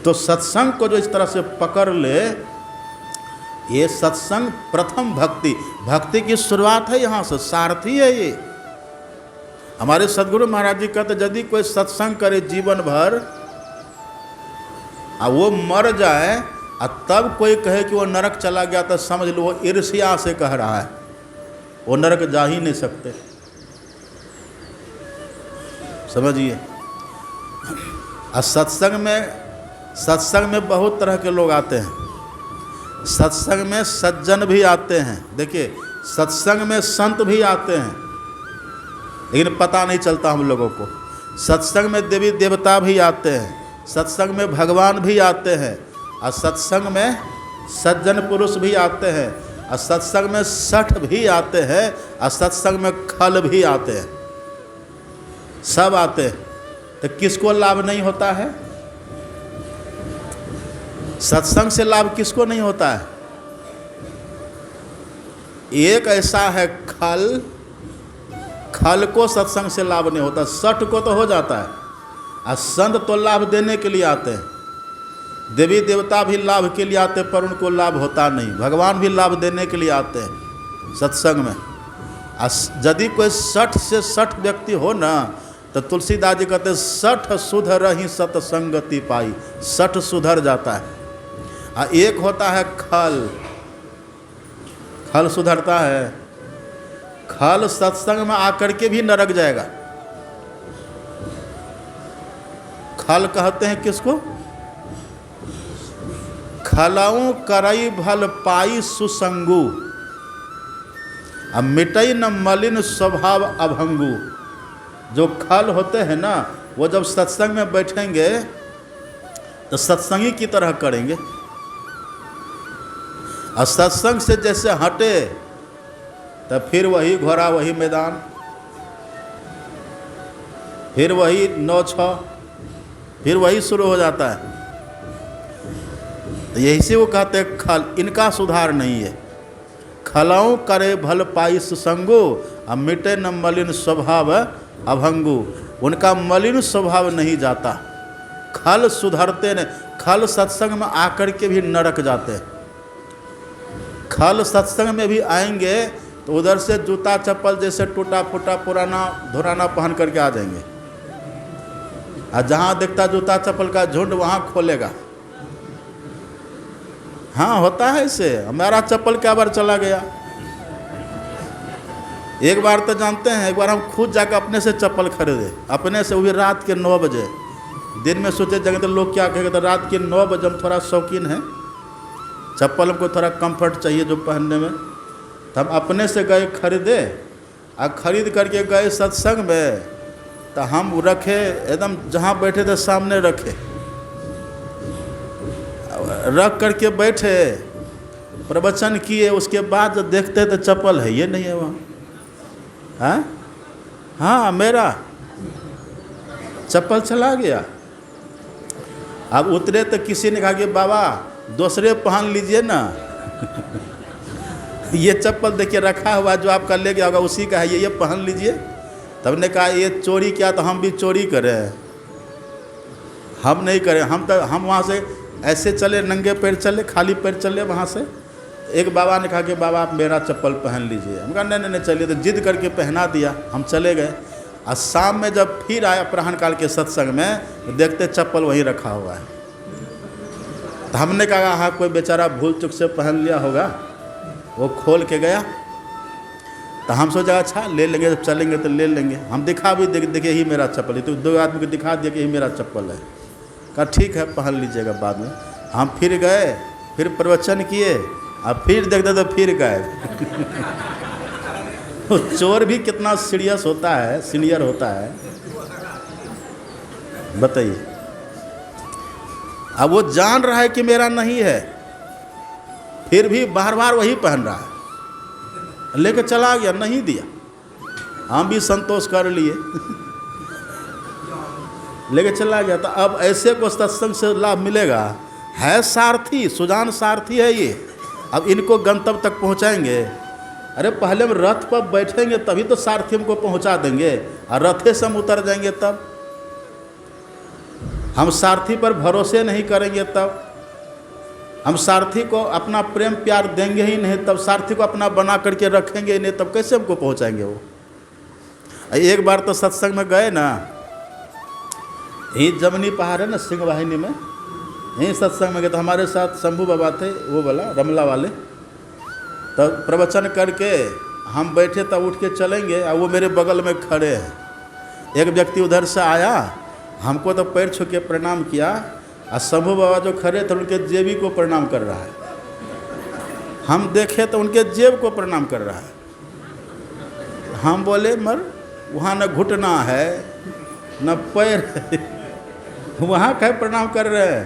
S1: तो सत्संग को जो इस तरह से पकड़ ले, ये सत्संग प्रथम भक्ति, भक्ति की शुरुआत है, यहाँ से सारथी है ये। हमारे सदगुरु महाराज जी कहते यदि कोई सत्संग करे जीवन भर और वो मर जाए और तब कोई कहे कि वो नरक चला गया, तो समझ लो वो ईर्ष्या से कह रहा है, वो नरक जा ही नहीं सकते। समझिए। और सत्संग में बहुत तरह के लोग आते हैं। सत्संग में सज्जन भी आते हैं, देखिए सत्संग में संत भी आते हैं, लेकिन पता नहीं चलता हम लोगों को। सत्संग में देवी देवता भी आते हैं, सत्संग में भगवान भी आते हैं, और सत्संग में सज्जन पुरुष भी आते हैं, और सत्संग में सठ भी आते हैं, और सत्संग में खल भी आते हैं। सब आते हैं। तो किसको लाभ नहीं होता है? सत्संग से लाभ किसको नहीं होता है? एक ऐसा है खल, खल को सत्संग से लाभ नहीं होता, सठ को तो हो जाता है। और संत तो लाभ देने के लिए आते हैं, देवी देवता भी लाभ के लिए आते हैं, पर उनको लाभ होता नहीं। भगवान भी लाभ देने के लिए आते हैं सत्संग में। यदि कोई 60 से 60 व्यक्ति हो ना, तो तुलसीदास जी कहते 60 सुधर ही सत्संगति पाई, 60 सुधर जाता है। और एक होता है खल, खल सुधरता है। खल सत्संग में आकर के भी नरक जाएगा। खल कहते हैं किसको? खलऊ करई भल पाई सुसंगु, अब मिटई न मलिन स्वभाव अभंगु। जो खल होते हैं ना, वो जब सत्संग में बैठेंगे तो सत्संगी की तरह करेंगे, और सत्संग से जैसे हटे तो फिर वही घोड़ा वही मैदान, फिर वही 9-6, फिर वही शुरू हो जाता है। तो यही से वो कहते हैं खल, इनका सुधार नहीं है। खलाओं करे भल पाई सुसंगो, अब मिटे न मलिन स्वभाव अभंगु। उनका मलिन स्वभाव नहीं जाता, खल सुधरते नहीं। खल सत्संग में आकर के भी नरक जाते हैं। खल सत्संग में भी आएंगे तो उधर से जूता चप्पल जैसे टूटा फूटा पुराना धुराना पहन करके आ जाएंगे, और जहाँ देखता जूता चप्पल का झुंड वहाँ खोलेगा। हाँ होता है इससे। हमारा चप्पल क्या बार चला गया। एक बार तो जानते हैं, एक बार हम खुद जाकर अपने से चप्पल खरीदे, अपने से, वो भी रात के 9 बजे। दिन में सोचे जगह तो लोग क्या कहेंगे, तो रात के 9 बजे हम थोड़ा शौकीन हैं, चप्पल हमको थोड़ा कंफर्ट चाहिए जो पहनने में, तो हम अपने से गए खरीदे, और ख़रीद करके गए सत्संग में। तो हम रखे एकदम जहाँ बैठे थे सामने रखे, रख करके बैठे, प्रवचन किए। उसके बाद जब देखते तो चप्पल है ये नहीं है वहाँ। हाँ हाँ, मेरा चप्पल चला गया। अब उतरे तो किसी ने कहा कि बाबा दूसरे पहन लीजिए ना। ये चप्पल देखिए रखा हुआ जो आपका ले गया होगा उसी का है, ये पहन लीजिए। तब ने कहा ये चोरी किया तो हम भी चोरी करें, हम नहीं करें। हम वहाँ से ऐसे चले, नंगे पैर चले, खाली पैर चले वहाँ से। एक बाबा ने कहा कि बाबा आप मेरा चप्पल पहन लीजिए। हम कहा नहीं चलिए, तो जिद करके पहना दिया, हम चले गए। और शाम में जब फिर आए अपराह्न काल के सत्संग में, तो देखते चप्पल वहीं रखा हुआ है। तो हमने कहा हाँ कोई बेचारा भूल चूक से पहन लिया होगा, वो खोल के गया। तो हम सोचा अच्छा ले लेंगे, जब चलेंगे तो ले लेंगे। हम दिखा भी देखिए ही मेरा चप्पल है, तो 2 आदमी को दिखा दिया कि ही मेरा चप्पल है। कहा ठीक है पहन लीजिएगा बाद में। हम फिर गए, फिर प्रवचन किए, अब फिर देखते तो फिर गए। तो चोर भी कितना सीरियस होता है, सीनियर होता है, बताइए। अब वो जान रहा है कि मेरा नहीं है, फिर भी बार बार वही पहन रहा है। लेके चला गया, नहीं दिया, हम भी संतोष कर लिए। लेके चला गया। तो अब ऐसे को सत्संग से लाभ मिलेगा। है सारथी, सुजान सारथी है ये। अब इनको गंतव्य तक पहुंचाएंगे। अरे पहले हम रथ पर बैठेंगे तभी तो सारथी हमको पहुंचा देंगे, और रथे से हम उतर जाएंगे तब। हम सारथी पर भरोसे नहीं करेंगे तब, हम सारथी को अपना प्रेम प्यार देंगे ही नहीं, तब सारथी को अपना बना करके रखेंगे ही नहीं, तब कैसे हमको पहुंचाएंगे वो। एक बार तो सत्संग में गए ना, यही जमनी पहाड़ है ना सिंह वाहिनी में, यहीं सत्संग में गए। तो हमारे साथ शंभू बाबा थे, वो वाला रमला वाले। तब प्रवचन करके हम बैठे, तब उठ के चलेंगे, और वो मेरे बगल में खड़े हैं। एक व्यक्ति उधर से आया, हमको तो पैर छू के प्रणाम किया, और शंभू बाबा जो खड़े थे उनके जेबी को प्रणाम कर रहा है। हम देखे तो उनके जेब को प्रणाम कर रहा है। हम बोले मर वहाँ न घुटना है न पैर है, वहाँ कहीं प्रणाम कर रहे हैं।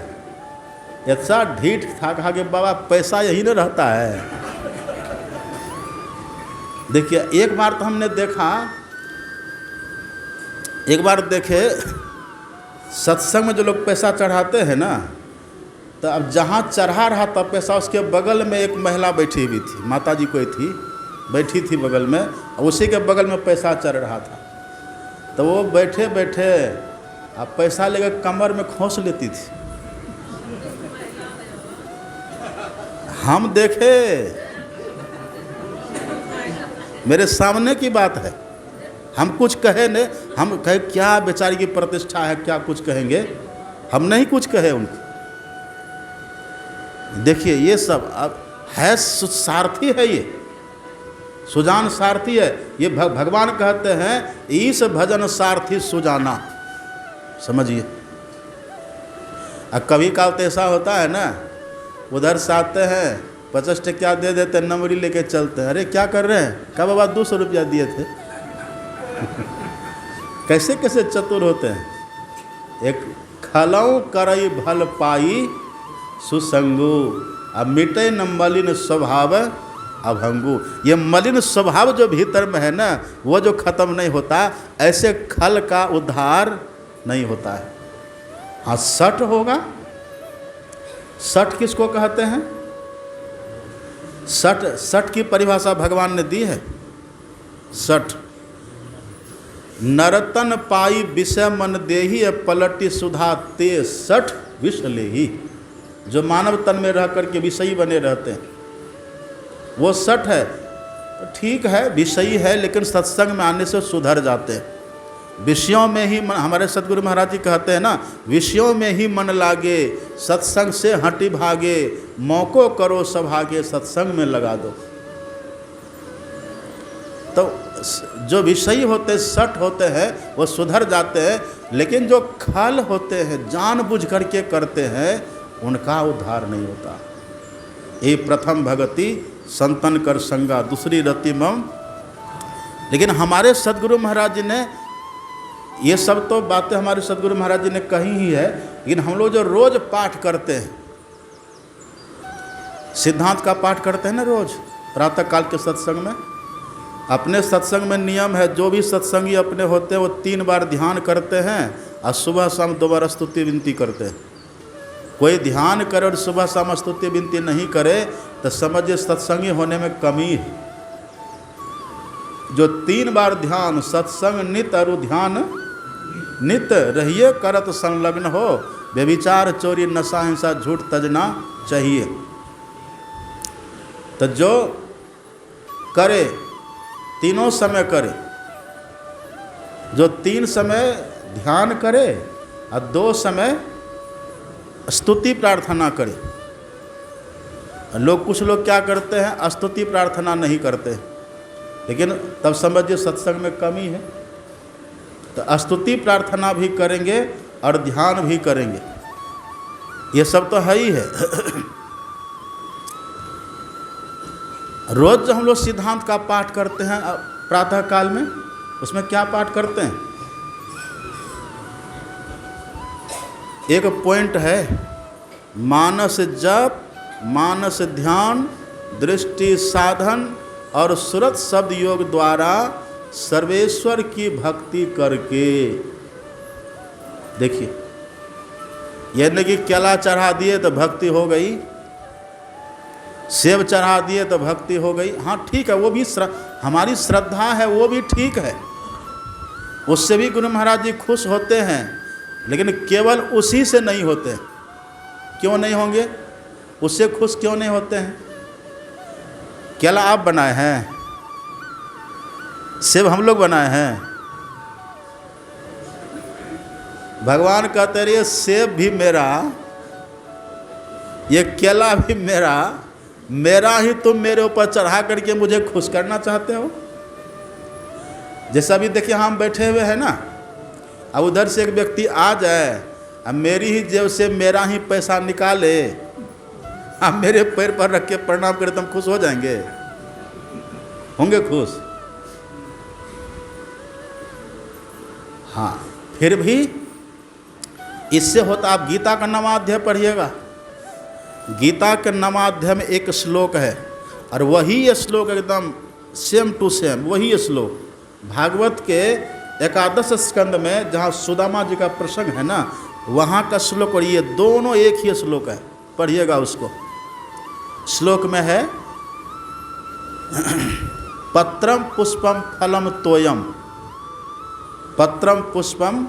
S1: ऐसा ढीठ था, कहा कि बाबा पैसा यही न रहता है। देखिए एक बार तो हमने देखा, एक बार देखे सत्संग में जो लोग पैसा चढ़ाते हैं ना, तो अब जहाँ चढ़ा रहा था पैसा, उसके बगल में एक महिला बैठी हुई थी, माता जी कोई थी बैठी थी बगल में, उसी के बगल में पैसा चढ़ रहा था। तो वो बैठे बैठे अब पैसा लेकर कमर में खोस लेती थी। हम देखे, मेरे सामने की बात है, हम कुछ कहे नहीं, हम कहे क्या बेचारी की प्रतिष्ठा है, क्या कुछ कहेंगे, हम नहीं कुछ कहे उनको। देखिए ये सब अब है, सारथी है, ये सुजान सारथी है। ये भगवान कहते हैं ईश भजन सारथी सुजाना, समझिए। अब कभी काल तो ऐसा होता है ना, उधर से आते हैं 50 टका दे देते, नंबरी लेके चलते हैं। अरे क्या कर रहे हैं, क्या बाबा 200 रुपया दिए थे। कैसे कैसे चतुर होते हैं। एक खलौ करई भल पाई सुसंगु, अब मिटे न मलिन स्वभाव अभंगु। ये मलिन स्वभाव जो भीतर में है ना, वो जो खत्म नहीं होता, ऐसे खल का उद्धार नहीं होता है। हाँ, सठ होगा। सठ किसको कहते हैं? सठ की परिभाषा भगवान ने दी है। सठ, नरतन पाई विषय मन देही, पलटी सुधा ते सठ विष लेही। जो मानव तन में रह करके विषयी बने रहते हैं, वो सठ है। तो ठीक है, विषयी है, लेकिन सत्संग में आने से सुधर जाते हैं। विषयों में ही मन, हमारे सदगुरु महाराज जी कहते हैं ना, विषयों में ही मन लागे, सत्संग से हटी भागे, मौको करो सभागे, सत्संग में लगा दो। तो जो विषयी होते, सठ होते हैं, वो सुधर जाते हैं, लेकिन जो खल होते हैं, जानबूझ करके करते हैं, उनका उद्धार नहीं होता। ये प्रथम भगति संतन कर संगा, दूसरी रति मम। लेकिन हमारे सदगुरु महाराज जी ने ये सब तो बातें हमारे सदगुरु महाराज जी ने कही ही है, लेकिन हम लोग जो रोज पाठ करते हैं, सिद्धांत का पाठ करते हैं ना रोज प्रातः काल के सत्संग में, अपने सत्संग में नियम है, जो भी सत्संगी अपने होते हैं वो 3 बार ध्यान करते हैं और सुबह शाम 2 बार स्तुति विनती करते हैं। कोई ध्यान करे और सुबह शाम स्तुति विनती नहीं करे तो समझिए सत्संगी होने में कमी है। जो 3 बार ध्यान, सत्संग नित अरु ध्यान नित रहिए करत संलग्न हो, व्यभिचार चोरी नशा हिंसा झूठ तजना चाहिए। तो जो करे, तीनों समय करे, जो 3 समय ध्यान करे और 2 समय स्तुति प्रार्थना करे। कुछ लोग क्या करते हैं, स्तुति प्रार्थना नहीं करते, लेकिन तब समझिए सत्संग में कमी है। तो स्तुति प्रार्थना भी करेंगे और ध्यान भी करेंगे, ये सब तो है ही है। रोज जो हम लोग सिद्धांत का पाठ करते हैं प्रातः काल में, उसमें क्या पाठ करते हैं? एक पॉइंट है, मानस जप, मानस ध्यान, दृष्टि साधन और सुरत शब्द योग द्वारा सर्वेश्वर की भक्ति करके। देखिए, यह नहीं कि केला चढ़ा दिए तो भक्ति हो गई, सेब चढ़ा दिए तो भक्ति हो गई। हाँ ठीक है, वो भी हमारी श्रद्धा है, वो भी ठीक है, उससे भी गुरु महाराज जी खुश होते हैं, लेकिन केवल उसी से नहीं होते। क्यों नहीं होंगे? उससे खुश क्यों नहीं होते हैं? केला आप बनाए हैं, सेब हम लोग बनाए हैं। भगवान कहते रहिए सेब भी मेरा, ये केला भी मेरा, मेरा ही तुम मेरे ऊपर चढ़ा करके मुझे खुश करना चाहते हो। जैसा अभी देखिए हम बैठे हुए हैं ना, अब उधर से एक व्यक्ति आ जाए, अब मेरी ही जेब से मेरा ही पैसा निकाले, अब मेरे पैर पर रख के प्रणाम करे तो हम खुश हो जाएंगे? होंगे खुश? हाँ, फिर भी इससे होता। आप गीता का नवाध्याय पढ़िएगा, गीता के नवाध्याय में एक श्लोक है, और वही श्लोक एकदम सेम टू सेम वही श्लोक भागवत के 11 स्कंद में, जहाँ सुदामा जी का प्रसंग है ना, वहाँ का श्लोक, और ये दोनों एक ही श्लोक है, पढ़िएगा उसको। श्लोक में है पत्रम पुष्पम फलम तोयम, पत्रम पुष्पम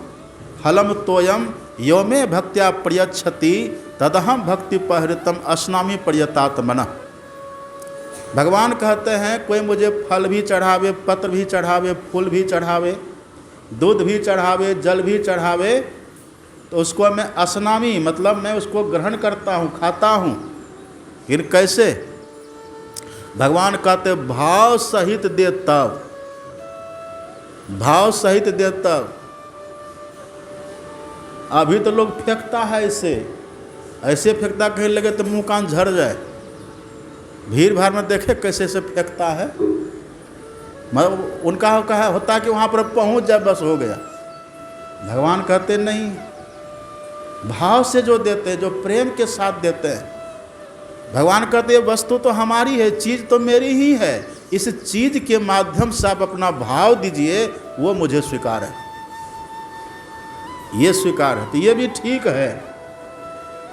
S1: फलम तोयम यो मे भक्त्या प्रयच्छति तदहम भक्ति पहृतम अस्नामी प्रयतात्मन। भगवान कहते हैं कोई मुझे फल भी चढ़ावे, पत्र भी चढ़ावे, फूल भी चढ़ावे, दूध भी चढ़ावे, जल भी चढ़ावे, तो उसको मैं अस्नामी, मतलब मैं उसको ग्रहण करता हूँ, खाता हूँ। फिर कैसे? भगवान कहते भाव सहित दे तब, भाव सहित दे तब। अभी तो लोग फेंकता है इसे, ऐसे फेंकता, कहीं लगे तो मुंह कान झड़ जाए। भीड़ भाड़ में देखे कैसे से फेंकता है, मतलब उनका होता है कि वहाँ पर पहुँच जाए बस हो गया, भगवान कहते नहीं, भाव से जो देते हैं, जो प्रेम के साथ देते हैं। भगवान कहते हैं वस्तु तो हमारी है, चीज़ तो मेरी ही है, इस चीज़ के माध्यम से आप अपना भाव दीजिए, वो मुझे स्वीकार है, ये स्वीकार है। तो ये भी ठीक है,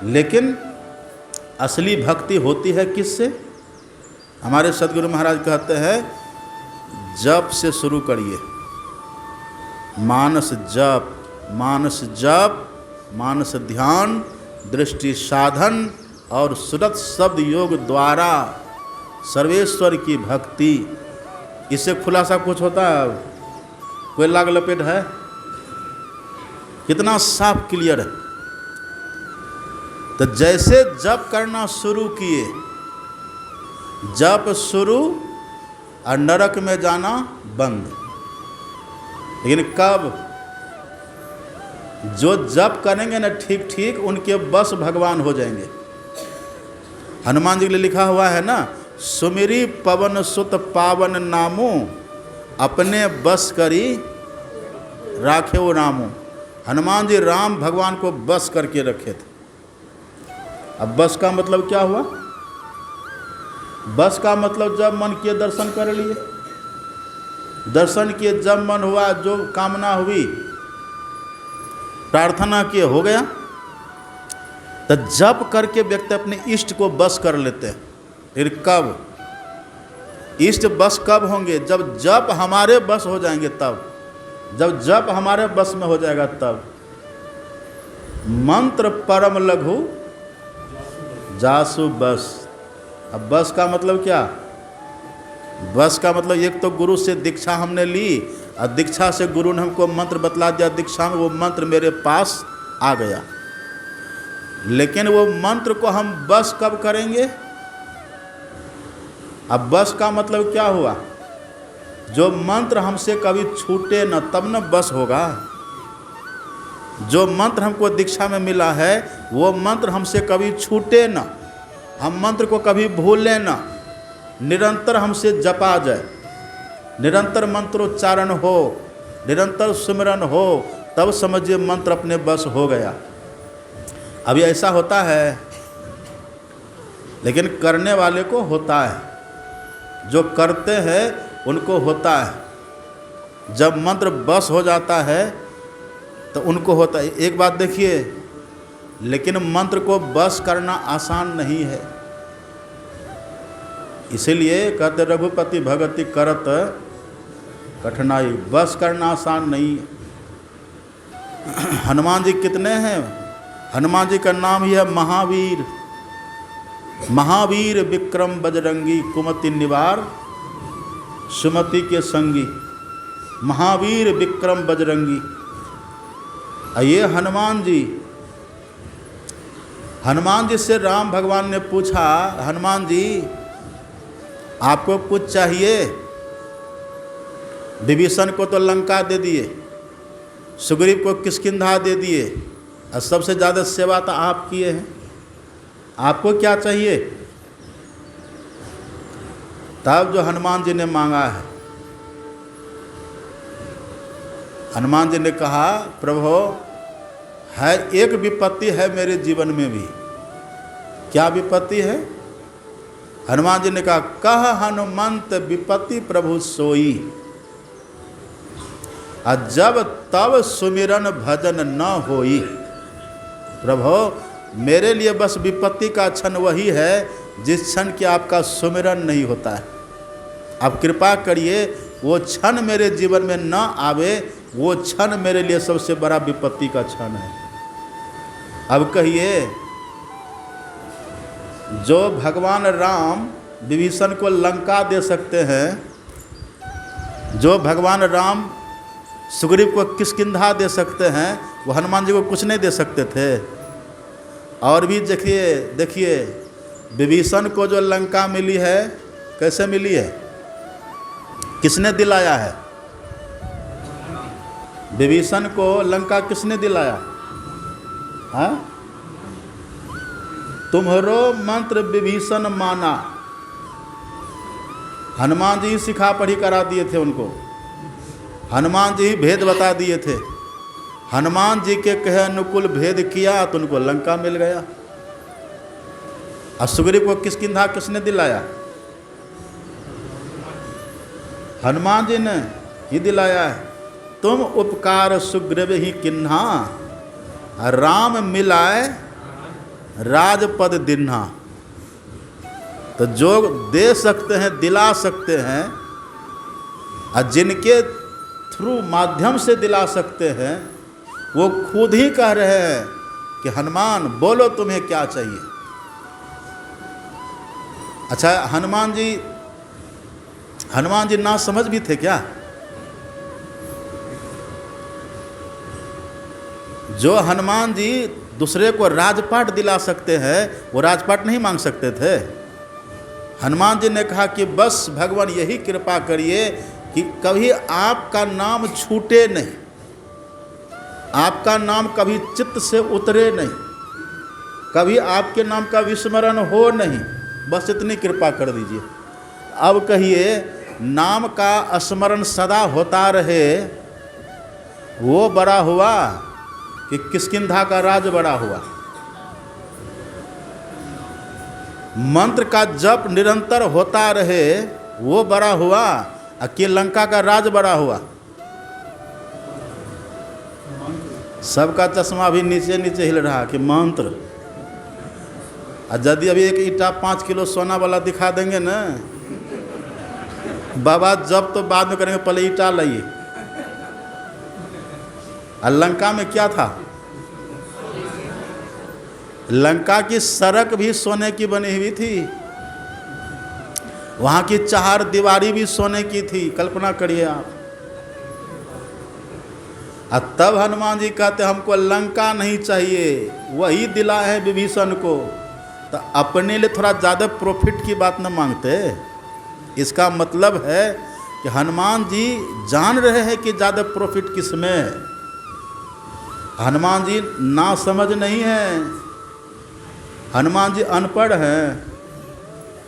S1: लेकिन असली भक्ति होती है किससे? हमारे सदगुरु महाराज कहते हैं जप से शुरू करिए। मानस जप, मानस जप, मानस ध्यान, दृष्टि साधन और सुरत शब्द योग द्वारा सर्वेश्वर की भक्ति। इससे खुलासा कुछ होता है? कोई लाग लपेट है? कितना साफ क्लियर है। तो जैसे जप करना शुरू किए, जप शुरू और नरक में जाना बंद। लेकिन कब? जो जप करेंगे ना ठीक ठीक, उनके बस भगवान हो जाएंगे। हनुमान जी के लिए लिखा हुआ है ना, सुमिरी पवन सुत पावन नामो, अपने बस करी राखे वो रामो। हनुमान जी राम भगवान को बस करके रखे थे। अब बस का मतलब क्या हुआ? बस का मतलब जब मन किए दर्शन कर लिए, दर्शन किए, जब मन हुआ, जो कामना हुई, प्रार्थना किए, हो गया। तो जप करके व्यक्ति अपने इष्ट को बस कर लेते हैं। फिर कब? इष्ट बस कब होंगे? जब जप हमारे बस हो जाएंगे तब। जब जप हमारे बस में हो जाएगा तब। मंत्र परम लघु जासु बस। अब बस का मतलब क्या? बस का मतलब एक तो गुरु से दीक्षा हमने ली, और दीक्षा से गुरु ने हमको मंत्र बतला दिया, दीक्षा में वो मंत्र मेरे पास आ गया। लेकिन वो मंत्र को हम बस कब करेंगे? अब बस का मतलब क्या हुआ? जो मंत्र हमसे कभी छूटे न, तब न बस होगा। जो मंत्र हमको दीक्षा में मिला है, वो मंत्र हमसे कभी छूटे न, हम मंत्र को कभी भूलें न, निरंतर हमसे जपा जाए, निरंतर मंत्रोच्चारण हो, निरंतर सुमिरन हो, तब समझिए मंत्र अपने बस हो गया। अभी ऐसा होता है, लेकिन करने वाले को होता है, जो करते हैं उनको होता है। जब मंत्र बस हो जाता है तो उनको होता है। एक बात देखिए, लेकिन मंत्र को बस करना आसान नहीं है। इसीलिए कहते रघुपति भगति करत कठिनाई। बस करना आसान नहीं है। हनुमान जी कितने हैं? हनुमान जी का नाम ही है महावीर। महावीर विक्रम बजरंगी, कुमति निवार सुमति के संगी। महावीर विक्रम बजरंगी। ये हनुमान जी से राम भगवान ने पूछा, हनुमान जी आपको कुछ चाहिए? विभीषण को तो लंका दे दिए, सुग्रीव को किष्किंधा दे दिए, और सबसे ज़्यादा सेवा तो आप किए हैं, आपको क्या चाहिए? तब जो हनुमान जी ने मांगा है, हनुमान जी ने कहा प्रभु है एक विपत्ति है मेरे जीवन में भी। क्या विपत्ति है? हनुमान जी ने कहा कह हनुमंत विपत्ति प्रभु सोई, और जब तब सुमिरन भजन न होई। प्रभु मेरे लिए बस विपत्ति का क्षण वही है जिस क्षण कि आपका सुमिरन नहीं होता है। आप कृपा करिए वो क्षण मेरे जीवन में न आवे, वो क्षण मेरे लिए सबसे बड़ा विपत्ति का क्षण है। अब कहिए, जो भगवान राम विभीषण को लंका दे सकते हैं, जो भगवान राम सुग्रीव को किष्किंधा दे सकते हैं, वो हनुमान जी को कुछ नहीं दे सकते थे? और भी देखिए विभीषण को जो लंका मिली है, कैसे मिली है? किसने दिलाया है? विभीषण को लंका किसने दिलाया? हाँ? तुम्हारो मंत्र विभीषण माना। हनुमान जी सिखा पढ़ी करा दिए थे उनको, हनुमान जी भेद बता दिए थे, हनुमान जी के कहे अनुकूल भेद किया तो उनको लंका मिल गया। और सुग्रीव को किष्किंधा किसने दिलाया? हनुमान जी ने ही दिलाया है। तुम उपकार सुग्रीव ही किन्हा, राम मिलाए राजपद दिन्हा। तो जो दे सकते हैं, दिला सकते हैं, और जिनके थ्रू माध्यम से दिला सकते हैं, वो खुद ही कह रहे हैं कि हनुमान बोलो तुम्हें क्या चाहिए। अच्छा, हनुमान जी ना समझ भी थे क्या? जो हनुमान जी दूसरे को राजपाट दिला सकते हैं, वो राजपाट नहीं मांग सकते थे? हनुमान जी ने कहा कि बस भगवान यही कृपा करिए कि कभी आपका नाम छूटे नहीं, आपका नाम कभी चित्त से उतरे नहीं, कभी आपके नाम का विस्मरण हो नहीं, बस इतनी कृपा कर दीजिए। अब कहिए, नाम का स्मरण सदा होता रहे, वो बड़ा हुआ कि किष्किंधा का राज बड़ा हुआ? मंत्र का जप निरंतर होता रहे, वो बड़ा हुआ कि लंका का राज बड़ा हुआ? सबका चश्मा भी नीचे नीचे हिल रहा कि मंत्र। यदि अभी एक ईटा 5 किलो सोना वाला दिखा देंगे ना, बाबा जब तो बाद में करेंगे, पहले ईटा लाइए। और लंका में क्या था? लंका की सड़क भी सोने की बनी हुई थी, वहाँ की 4 दीवारी भी सोने की थी। कल्पना करिए आप। और तब हनुमान जी कहते हमको लंका नहीं चाहिए, वही दिला है विभीषण को। तो अपने लिए थोड़ा ज़्यादा प्रॉफिट की बात न मांगते। इसका मतलब है कि हनुमान जी जान रहे हैं कि ज़्यादा प्रॉफिट किस में है। हनुमान जी ना समझ नहीं है, हनुमान जी अनपढ़ हैं।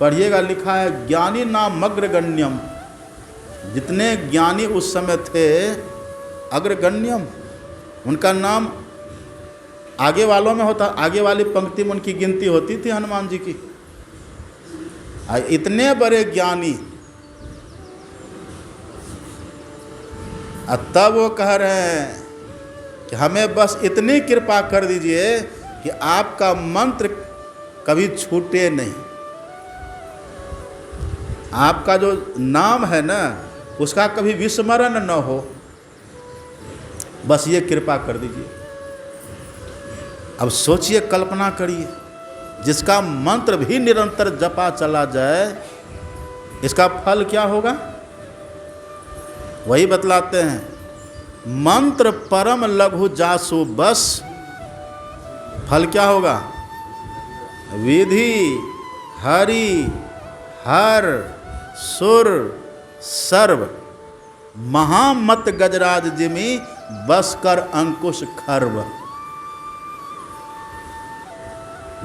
S1: पढ़िएगा, लिखा है ज्ञानी नाम अग्रगण्यम। जितने ज्ञानी उस समय थे, अग्रगण्यम, उनका नाम आगे वालों में होता, आगे वाली पंक्ति में उनकी गिनती होती थी हनुमान जी की। इतने बड़े ज्ञानी, तब वो कह रहे हैं कि हमें बस इतनी कृपा कर दीजिए कि आपका मंत्र कभी छूटे नहीं, आपका जो नाम है ना, उसका कभी विस्मरण न हो, बस ये कृपा कर दीजिए। अब सोचिए, कल्पना करिए, जिसका मंत्र भी निरंतर जपा चला जाए, इसका फल क्या होगा? वही बतलाते हैं, मंत्र परम लघु जासु बस। फल क्या होगा? विधि हरि हर सुर सर्व, महामत गजराज जिमि बस कर अंकुश खर्व।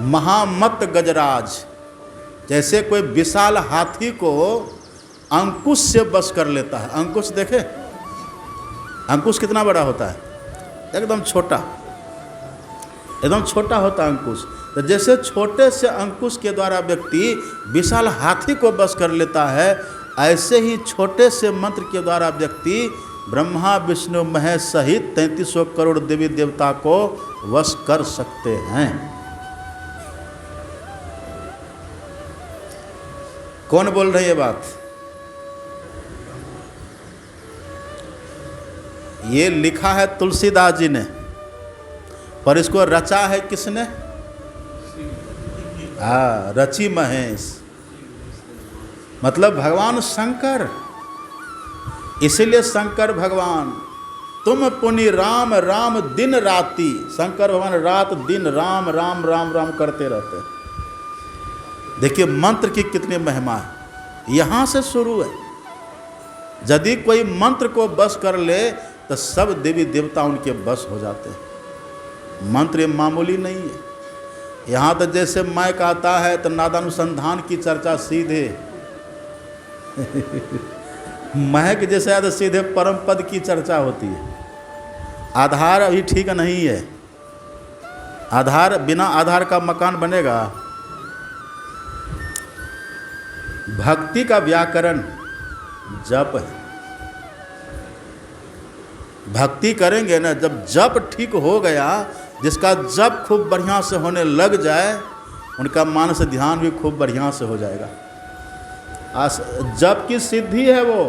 S1: महामत गजराज, जैसे कोई विशाल हाथी को अंकुश से बस कर लेता है। अंकुश देखे, अंकुश कितना बड़ा होता है? एकदम छोटा, एकदम छोटा होता है अंकुश। तो जैसे छोटे से अंकुश के द्वारा व्यक्ति विशाल हाथी को बस कर लेता है, ऐसे ही छोटे से मंत्र के द्वारा व्यक्ति ब्रह्मा विष्णु महेश सहित 3300 करोड़ देवी देवता को वश कर सकते हैं। कौन बोल रहे हैं ये बात? ये लिखा है तुलसीदास जी ने, पर इसको रचा है किसने? रची महेश, मतलब भगवान शंकर। इसीलिए शंकर भगवान, तुम पुनि राम राम दिन राति। शंकर भगवान रात दिन राम राम राम राम करते रहते हैं। देखिए मंत्र की कितनी महिमा है, यहाँ से शुरू है। यदि कोई मंत्र को बस कर ले तो सब देवी देवता उनके बस हो जाते हैं। मंत्र मामूली नहीं है। यहाँ तो जैसे माइक आता है तो नादानुसंधान की चर्चा सीधे महक जैसे तो सीधे परम पद की चर्चा होती है। आधार अभी ठीक नहीं है। आधार, बिना आधार का मकान बनेगा? भक्ति का व्याकरण जप है। भक्ति करेंगे ना, जब जप ठीक हो गया, जिसका जप खूब बढ़िया से होने लग जाए, उनका मानस ध्यान भी खूब बढ़िया से हो जाएगा। जप की सिद्धि है वो,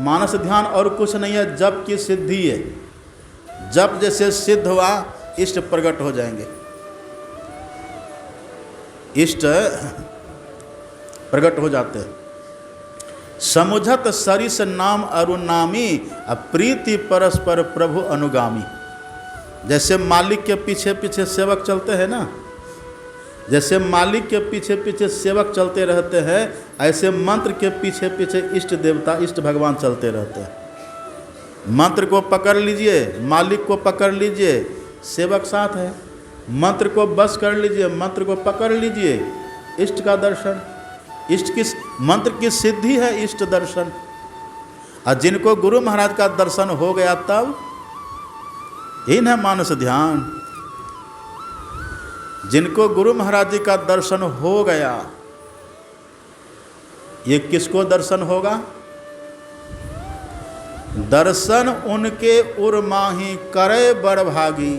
S1: मानस ध्यान और कुछ नहीं है, जप की सिद्धि है। जप जैसे सिद्ध हुआ, इष्ट प्रकट हो जाएंगे, इष्ट प्रकट हो जाते हैं। समुझत सरिस नाम अरुनामी, प्रीति परस्पर प्रभु अनुगामी। जैसे मालिक के पीछे पीछे सेवक चलते हैं ना, जैसे मालिक के पीछे पीछे सेवक चलते रहते हैं, ऐसे मंत्र के पीछे पीछे इष्ट देवता, इष्ट भगवान चलते रहते हैं। मंत्र को पकड़ लीजिए, मालिक को पकड़ लीजिए, सेवक साथ है। मंत्र को बस कर लीजिए, मंत्र को पकड़ लीजिए, इष्ट का दर्शन, इष्ट की मंत्र की सिद्धि है इष्ट दर्शन। और जिनको गुरु महाराज का दर्शन हो गया, तब इन है मानस ध्यान। जिनको गुरु महाराज जी का दर्शन हो गया, ये किसको दर्शन होगा? दर्शन उनके उर्माही करे बड़भागी।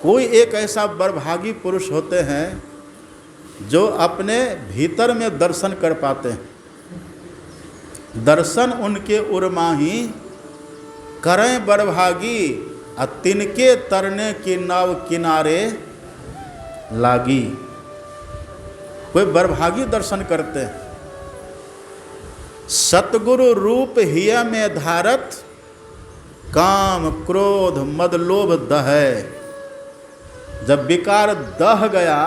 S1: कोई एक ऐसा बड़भागी पुरुष होते हैं जो अपने भीतर में दर्शन कर पाते हैं। दर्शन उनके उर्माही करें बड़भागी, तिनके तरने की नाव किनारे लागी। कोई बड़भागी दर्शन करते हैं। सतगुरु रूप हिय में धारत, काम क्रोध मद लोभ दहै। जब विकार दह गया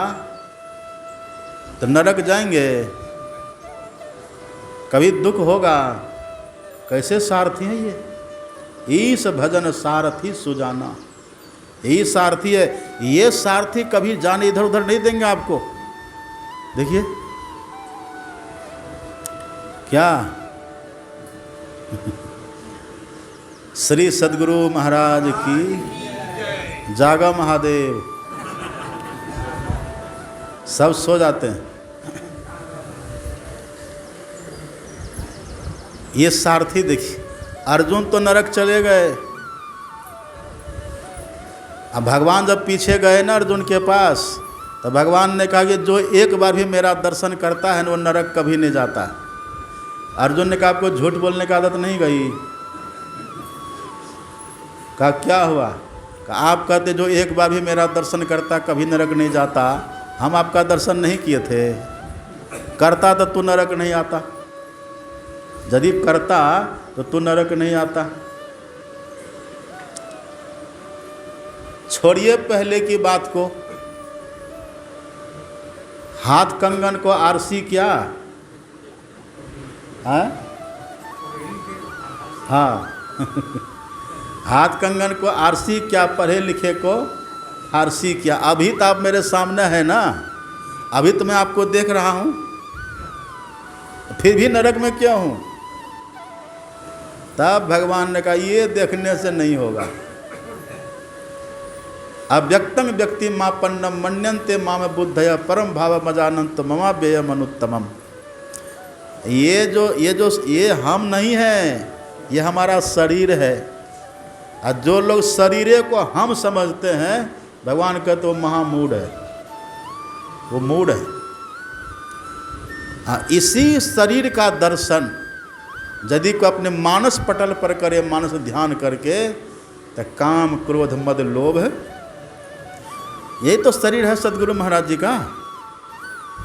S1: तो नरक जाएंगे, कभी दुख होगा। कैसे सारथी हैं ये? ईश भजन सारथी सुजाना, यही सारथी है। ये सारथी कभी जाने इधर उधर नहीं देंगे आपको। देखिए क्या श्री सद्गुरु महाराज की जागा महादेव। सब सो जाते हैं। ये सारथी देखिए, अर्जुन तो नरक चले गए। अब भगवान जब पीछे गए ना अर्जुन के पास, तो भगवान ने कहा कि जो एक बार भी मेरा दर्शन करता है ना, वो नरक कभी नहीं जाता। अर्जुन ने कहा आपको झूठ बोलने की आदत नहीं गई? कहा क्या हुआ? कहा आप कहते जो एक बार भी मेरा दर्शन करता कभी नरक नहीं जाता। हम आपका दर्शन नहीं किए थे। करता तो तू नरक नहीं आता, यदि करता तो तू नरक नहीं आता। छोड़िए पहले की बात को। हाथ कंगन को आरसी क्या? हाँ हाथ कंगन को आरसी क्या, पढ़े लिखे को आरसी क्या। अभी तो आप मेरे सामने है ना, अभी तो मैं आपको देख रहा हूँ, फिर भी नरक में क्यों हूँ? तब भगवान ने कहा ये देखने से नहीं होगा। अव्यक्तम व्यक्ति मापन्नम मन्यन्ते माम बुद्धया परम भाव मजानंत ममा व्ययम अनुत्तमम। ये हम नहीं हैं, ये हमारा शरीर है। और जो लोग शरीरे को हम समझते हैं, भगवान कहते वो महामूढ़ है, वो मूढ़ है। इसी शरीर का दर्शन यदि को अपने मानस पटल पर करे, मानस ध्यान करके, तो काम क्रोध मद लोभ, यही तो शरीर है सदगुरु महाराज जी का।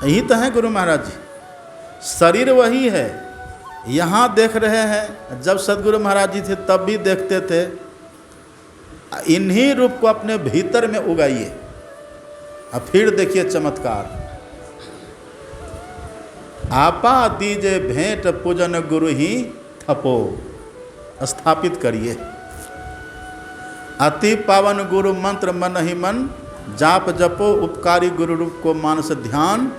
S1: यही तो है गुरु महाराज जी। शरीर वही है। यहाँ देख रहे हैं, जब सदगुरु महाराज जी थे तब भी देखते थे। इन्हीं रूप को अपने भीतर में उगाइए, अब फिर देखिए चमत्कार। आपा दीजे भेंट पूजन गुरु ही थपो, स्थापित करिए। अति पावन गुरु मंत्र मन ही मन, जाप जपो उपकारी गुरु रूप को मानस ध्यान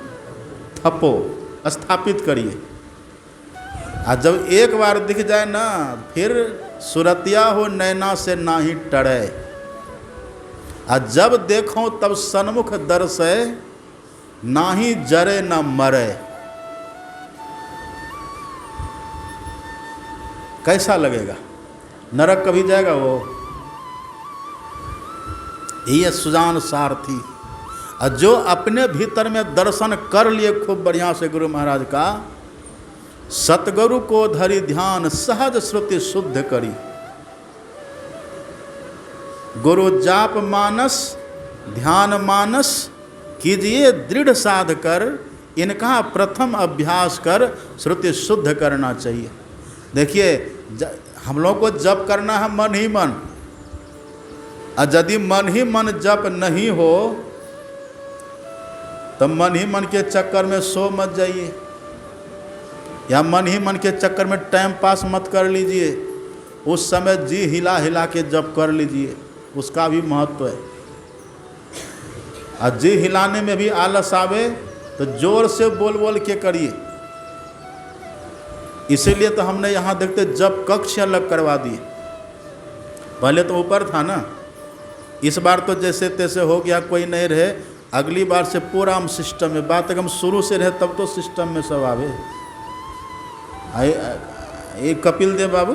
S1: थपो, स्थापित करिए। और जब एक बार दिख जाए ना, फिर सुरतिया हो नैना से ना ही टरे, और जब देखो तब सन्मुख दर्शे, ना ही जरे ना मरे। कैसा लगेगा? नरक कभी जाएगा वो? ये सुजान सारथी। और जो अपने भीतर में दर्शन कर लिए खूब बढ़िया से गुरु महाराज का, सतगुरु को धरि ध्यान सहज श्रुति शुद्ध करी। गुरु जाप मानस ध्यान मानस, कीजिए दृढ़ साध कर, इनका प्रथम अभ्यास कर श्रुति शुद्ध करना चाहिए। देखिए, हम लोग को जप करना है मन ही मन, और यदि मन ही मन जप नहीं हो तो मन ही मन के चक्कर में सो मत जाइए, या मन ही मन के चक्कर में टाइम पास मत कर लीजिए। उस समय जी हिला हिला के जप कर लीजिए, उसका भी महत्व है। और जी हिलाने में भी आलस आवे तो जोर से बोल बोल के करिए। इसीलिए तो हमने यहाँ देखते जप कक्ष अलग करवा दिए। पहले तो ऊपर था ना, इस बार तो जैसे तैसे हो गया, कोई नहीं रहे। अगली बार से पूरा हम सिस्टम में, बात अगर हम शुरू से रहे तब तो सिस्टम में सब आवे। ये कपिल देव बाबू,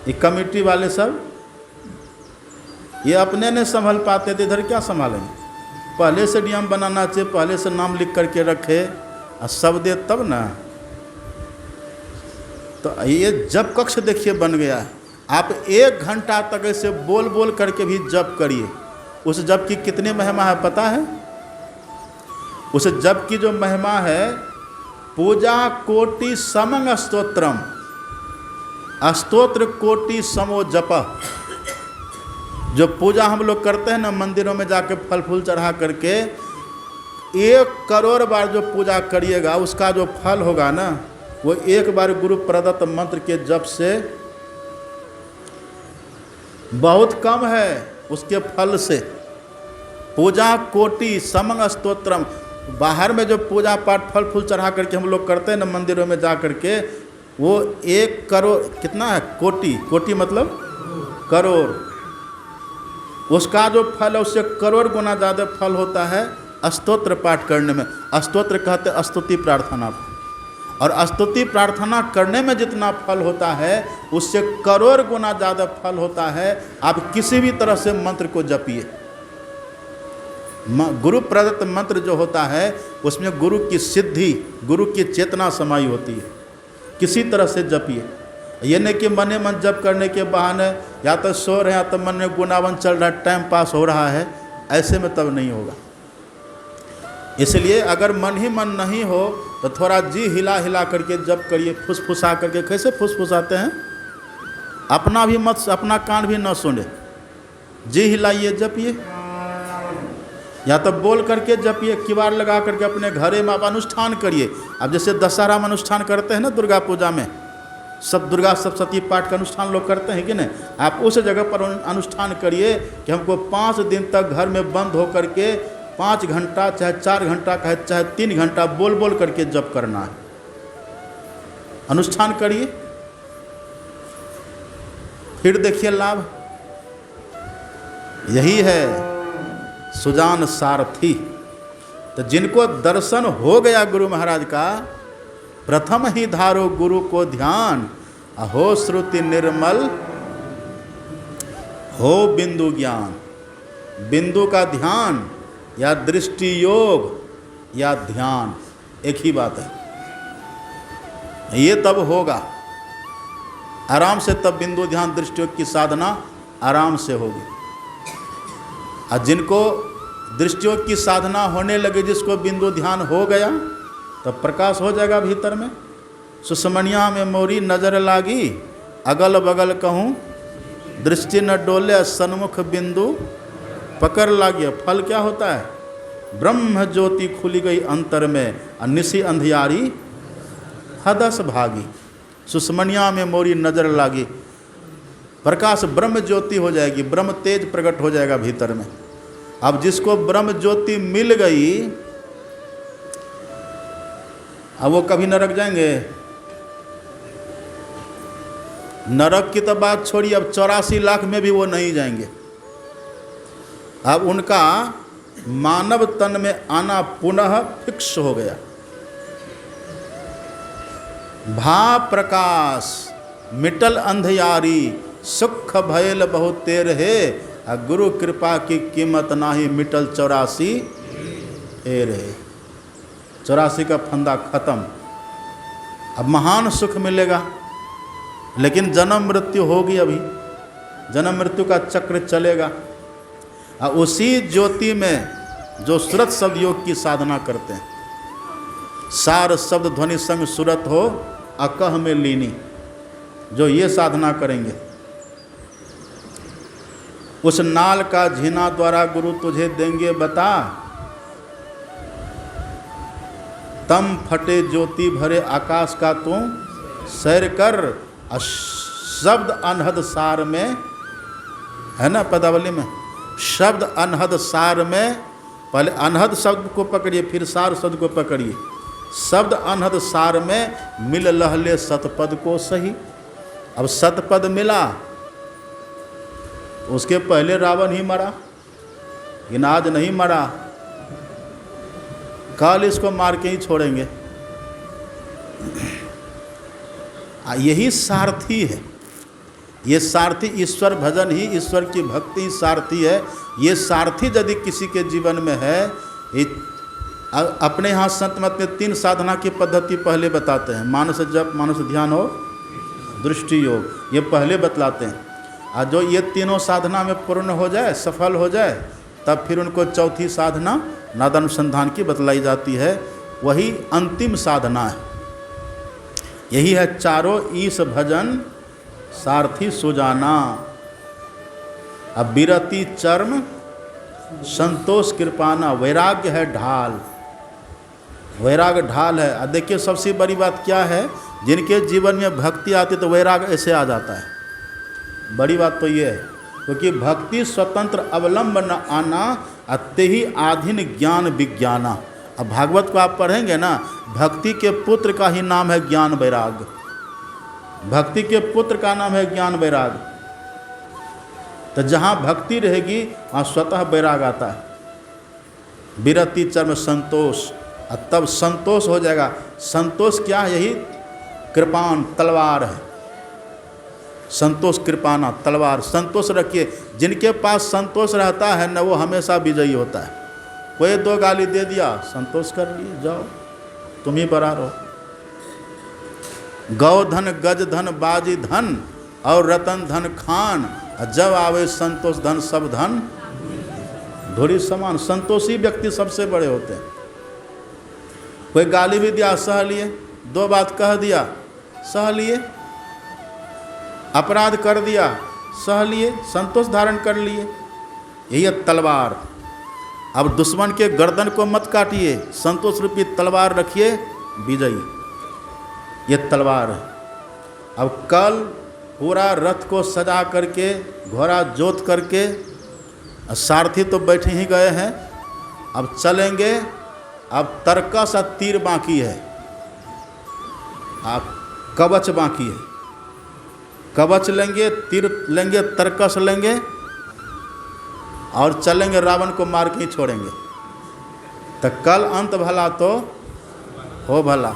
S1: ये कमेटी वाले सब, ये अपने नहीं संभाल पाते थे, इधर क्या संभालेंगे? पहले से नियम बनाना चाहिए, पहले से नाम लिख करके रखे और सब दे तब ना। तो ये जप कक्ष देखिए बन गया है। आप 1 घंटा तक ऐसे बोल बोल करके भी जप करिए। उस जप की कितनी महिमा है पता है? उस जप की जो महिमा है, पूजा कोटि समंग स्तोत्रम, स्तोत्र कोटि समो जप। जो पूजा हम लोग करते हैं ना मंदिरों में जाके फल फूल चढ़ा करके, 1 करोड़ बार जो पूजा करिएगा उसका जो फल होगा ना, वो 1 बार गुरु प्रदत्त मंत्र के जप से बहुत कम है। उसके फल से पूजा कोटि समंग स्तोत्रम, बाहर में जो पूजा पाठ फल फूल चढ़ा करके हम लोग करते हैं ना मंदिरों में जा करके, वो 1 करोड़, कितना है कोटि, कोटि मतलब करोड़, उसका जो फल है उससे करोड़ गुना ज़्यादा फल होता है स्तोत्र पाठ करने में। स्तोत्र कहते हैं स्तुति प्रार्थना, और स्तुति प्रार्थना करने में जितना फल होता है उससे करोड़ गुना ज़्यादा फल होता है। आप किसी भी तरह से मंत्र को जपिए। गुरु प्रदत्त मंत्र जो होता है उसमें गुरु की सिद्धि, गुरु की चेतना समाई होती है। किसी तरह से जपिए। ये नहीं कि मने मन जप करने के बहाने या तो सो रहे हैं या तो मन में गुनावन चल रहा है, टाइम पास हो रहा है, ऐसे में तब नहीं होगा। इसलिए अगर मन ही मन नहीं हो तो थोड़ा जी हिला हिला करके जप करिए, फुसफुसा करके। कैसे फुसफुसाते हैं? अपना भी मत, अपना कान भी न सुने, जी हिलाइए, जपिए, या तो बोल करके जपिए, किवाड़ लगा करके अपने घरे में आप अनुष्ठान करिए। अब जैसे दशहरा में अनुष्ठान करते हैं ना, दुर्गा पूजा में सब दुर्गा सप्तशती पाठ का अनुष्ठान लोग करते हैं कि नहीं? आप उस जगह पर अनुष्ठान करिए कि हमको 5 दिन तक घर में बंद हो करके 5 घंटा, चाहे 4 घंटा, चाहे 3 घंटा बोल बोल करके जप करना है। अनुष्ठान करिए, फिर देखिए लाभ। यही है सुजान सारथी। तो जिनको दर्शन हो गया गुरु महाराज का, प्रथम ही धारो गुरु को ध्यान, हो श्रुति निर्मल, हो बिंदु ज्ञान। बिंदु का ध्यान या दृष्टि योग या ध्यान एक ही बात है। ये तब होगा आराम से, तब बिंदु ध्यान दृष्टि योग की साधना आराम से होगी। और जिनको दृष्टि योग की साधना होने लगे, जिसको बिंदु ध्यान हो गया, तब प्रकाश हो जाएगा भीतर में। सुषमनिया में मोरी नजर लागी, अगल बगल कहूँ दृष्टि न डोले, सन्मुख बिंदु पकड़ लागी। फल क्या होता है? ब्रह्म ज्योति खुली गई अंतर में, निशी अंधियारी हदस भागी। सुषमनिया में मोरी नजर लागी, प्रकाश ब्रह्म ज्योति हो जाएगी, ब्रह्म तेज प्रकट हो जाएगा भीतर में। अब जिसको ब्रह्म ज्योति मिल गई, अब वो कभी नरक जाएंगे? नरक की तो बात छोड़िए, अब 84 लाख में भी वो नहीं जाएंगे। अब उनका मानव तन में आना पुनः फिक्स हो गया। भा प्रकाश मिटल अंधियारी, सुख भयल बहुत तेर है, गुरु कृपा की कीमत नाही, मिटल 84 ए रहे। 84 का फंदा खत्म। अब महान सुख मिलेगा, लेकिन जन्म मृत्यु होगी। अभी जन्म मृत्यु का चक्र चलेगा। और उसी ज्योति में जो सुरत शब्द योग की साधना करते हैं, सार शब्द ध्वनि संग सुरत हो अकह में लीनी, जो ये साधना करेंगे, उस नाल का झीना द्वारा गुरु तुझे देंगे बता, तम फटे ज्योति भरे आकाश का तू सैर कर, शब्द अनहद सार में, है ना पदावली में, शब्द अनहद सार में, पहले अनहद शब्द को पकड़िए फिर सार शब्द को पकड़िए। शब्द अनहद सार में मिल लहले सतपद को सही। अब सतपद मिला, उसके पहले रावण ही मरा, लेकिन आज नहीं मरा, कल इसको मार के ही छोड़ेंगे। यही सारथी है, ये सारथी ईश्वर भजन ही, ईश्वर की भक्ति सारथी है। ये सारथी यदि किसी के जीवन में है, अपने यहाँ संत मत में 3 साधना की पद्धति पहले बताते हैं। मानस जप, मानस ध्यान और दृष्टि योग, ये पहले बतलाते हैं। और जो ये तीनों साधना में पूर्ण हो जाए, सफल हो जाए, तब फिर उनको चौथी साधना नादानुसंधान की बतलाई जाती है। वही अंतिम साधना है। यही है चारों ईश भजन सारथी सुजाना। अब विरति चर्म संतोष कृपाना, वैराग्य है ढाल, वैराग्य ढाल है। अब देखिए सबसे बड़ी बात क्या है, जिनके जीवन में भक्ति आती तो वैराग्य ऐसे आ जाता है। बड़ी बात तो ये है, क्योंकि भक्ति स्वतंत्र अवलंब न आना, अत्य ही आधीन ज्ञान विज्ञाना। अब भागवत को आप पढ़ेंगे ना, भक्ति के पुत्र का ही नाम है ज्ञान वैराग्य। भक्ति के पुत्र का नाम है ज्ञान वैराग्य। तो जहाँ भक्ति रहेगी वहाँ स्वतः वैराग आता है। विरति चर्म संतोष, और तब संतोष हो जाएगा। संतोष क्या है? यही कृपान तलवार है। संतोष कृपाना तलवार, संतोष रखिए। जिनके पास संतोष रहता है न, वो हमेशा विजयी होता है। कोई 2 गाली दे दिया, संतोष कर लिए, जाओ तुम ही बरा रहो। गौ धन गज धन बाजी धन और रतन धन खान, जब आवे संतोष धन सब धन धुरी समान। संतोषी व्यक्ति सबसे बड़े होते हैं। कोई गाली भी दिया, सह लिए। 2 बात कह दिया, सह लिए। अपराध कर दिया, सह लिए, संतोष धारण कर लिए। यही है तलवार। अब दुश्मन के गर्दन को मत काटिए, संतोष रूपी तलवार रखिए, विजयी। ये तलवार है। अब कल पूरा रथ को सजा करके, घोड़ा जोत करके, सारथी तो बैठे ही गए हैं, अब चलेंगे। अब तरकस और तीर बाकी है, अब कवच बाकी है। कवच लेंगे, तीर लेंगे, तरकस लेंगे और चलेंगे, रावण को मार के ही छोड़ेंगे। तो कल अंत भला तो हो भला।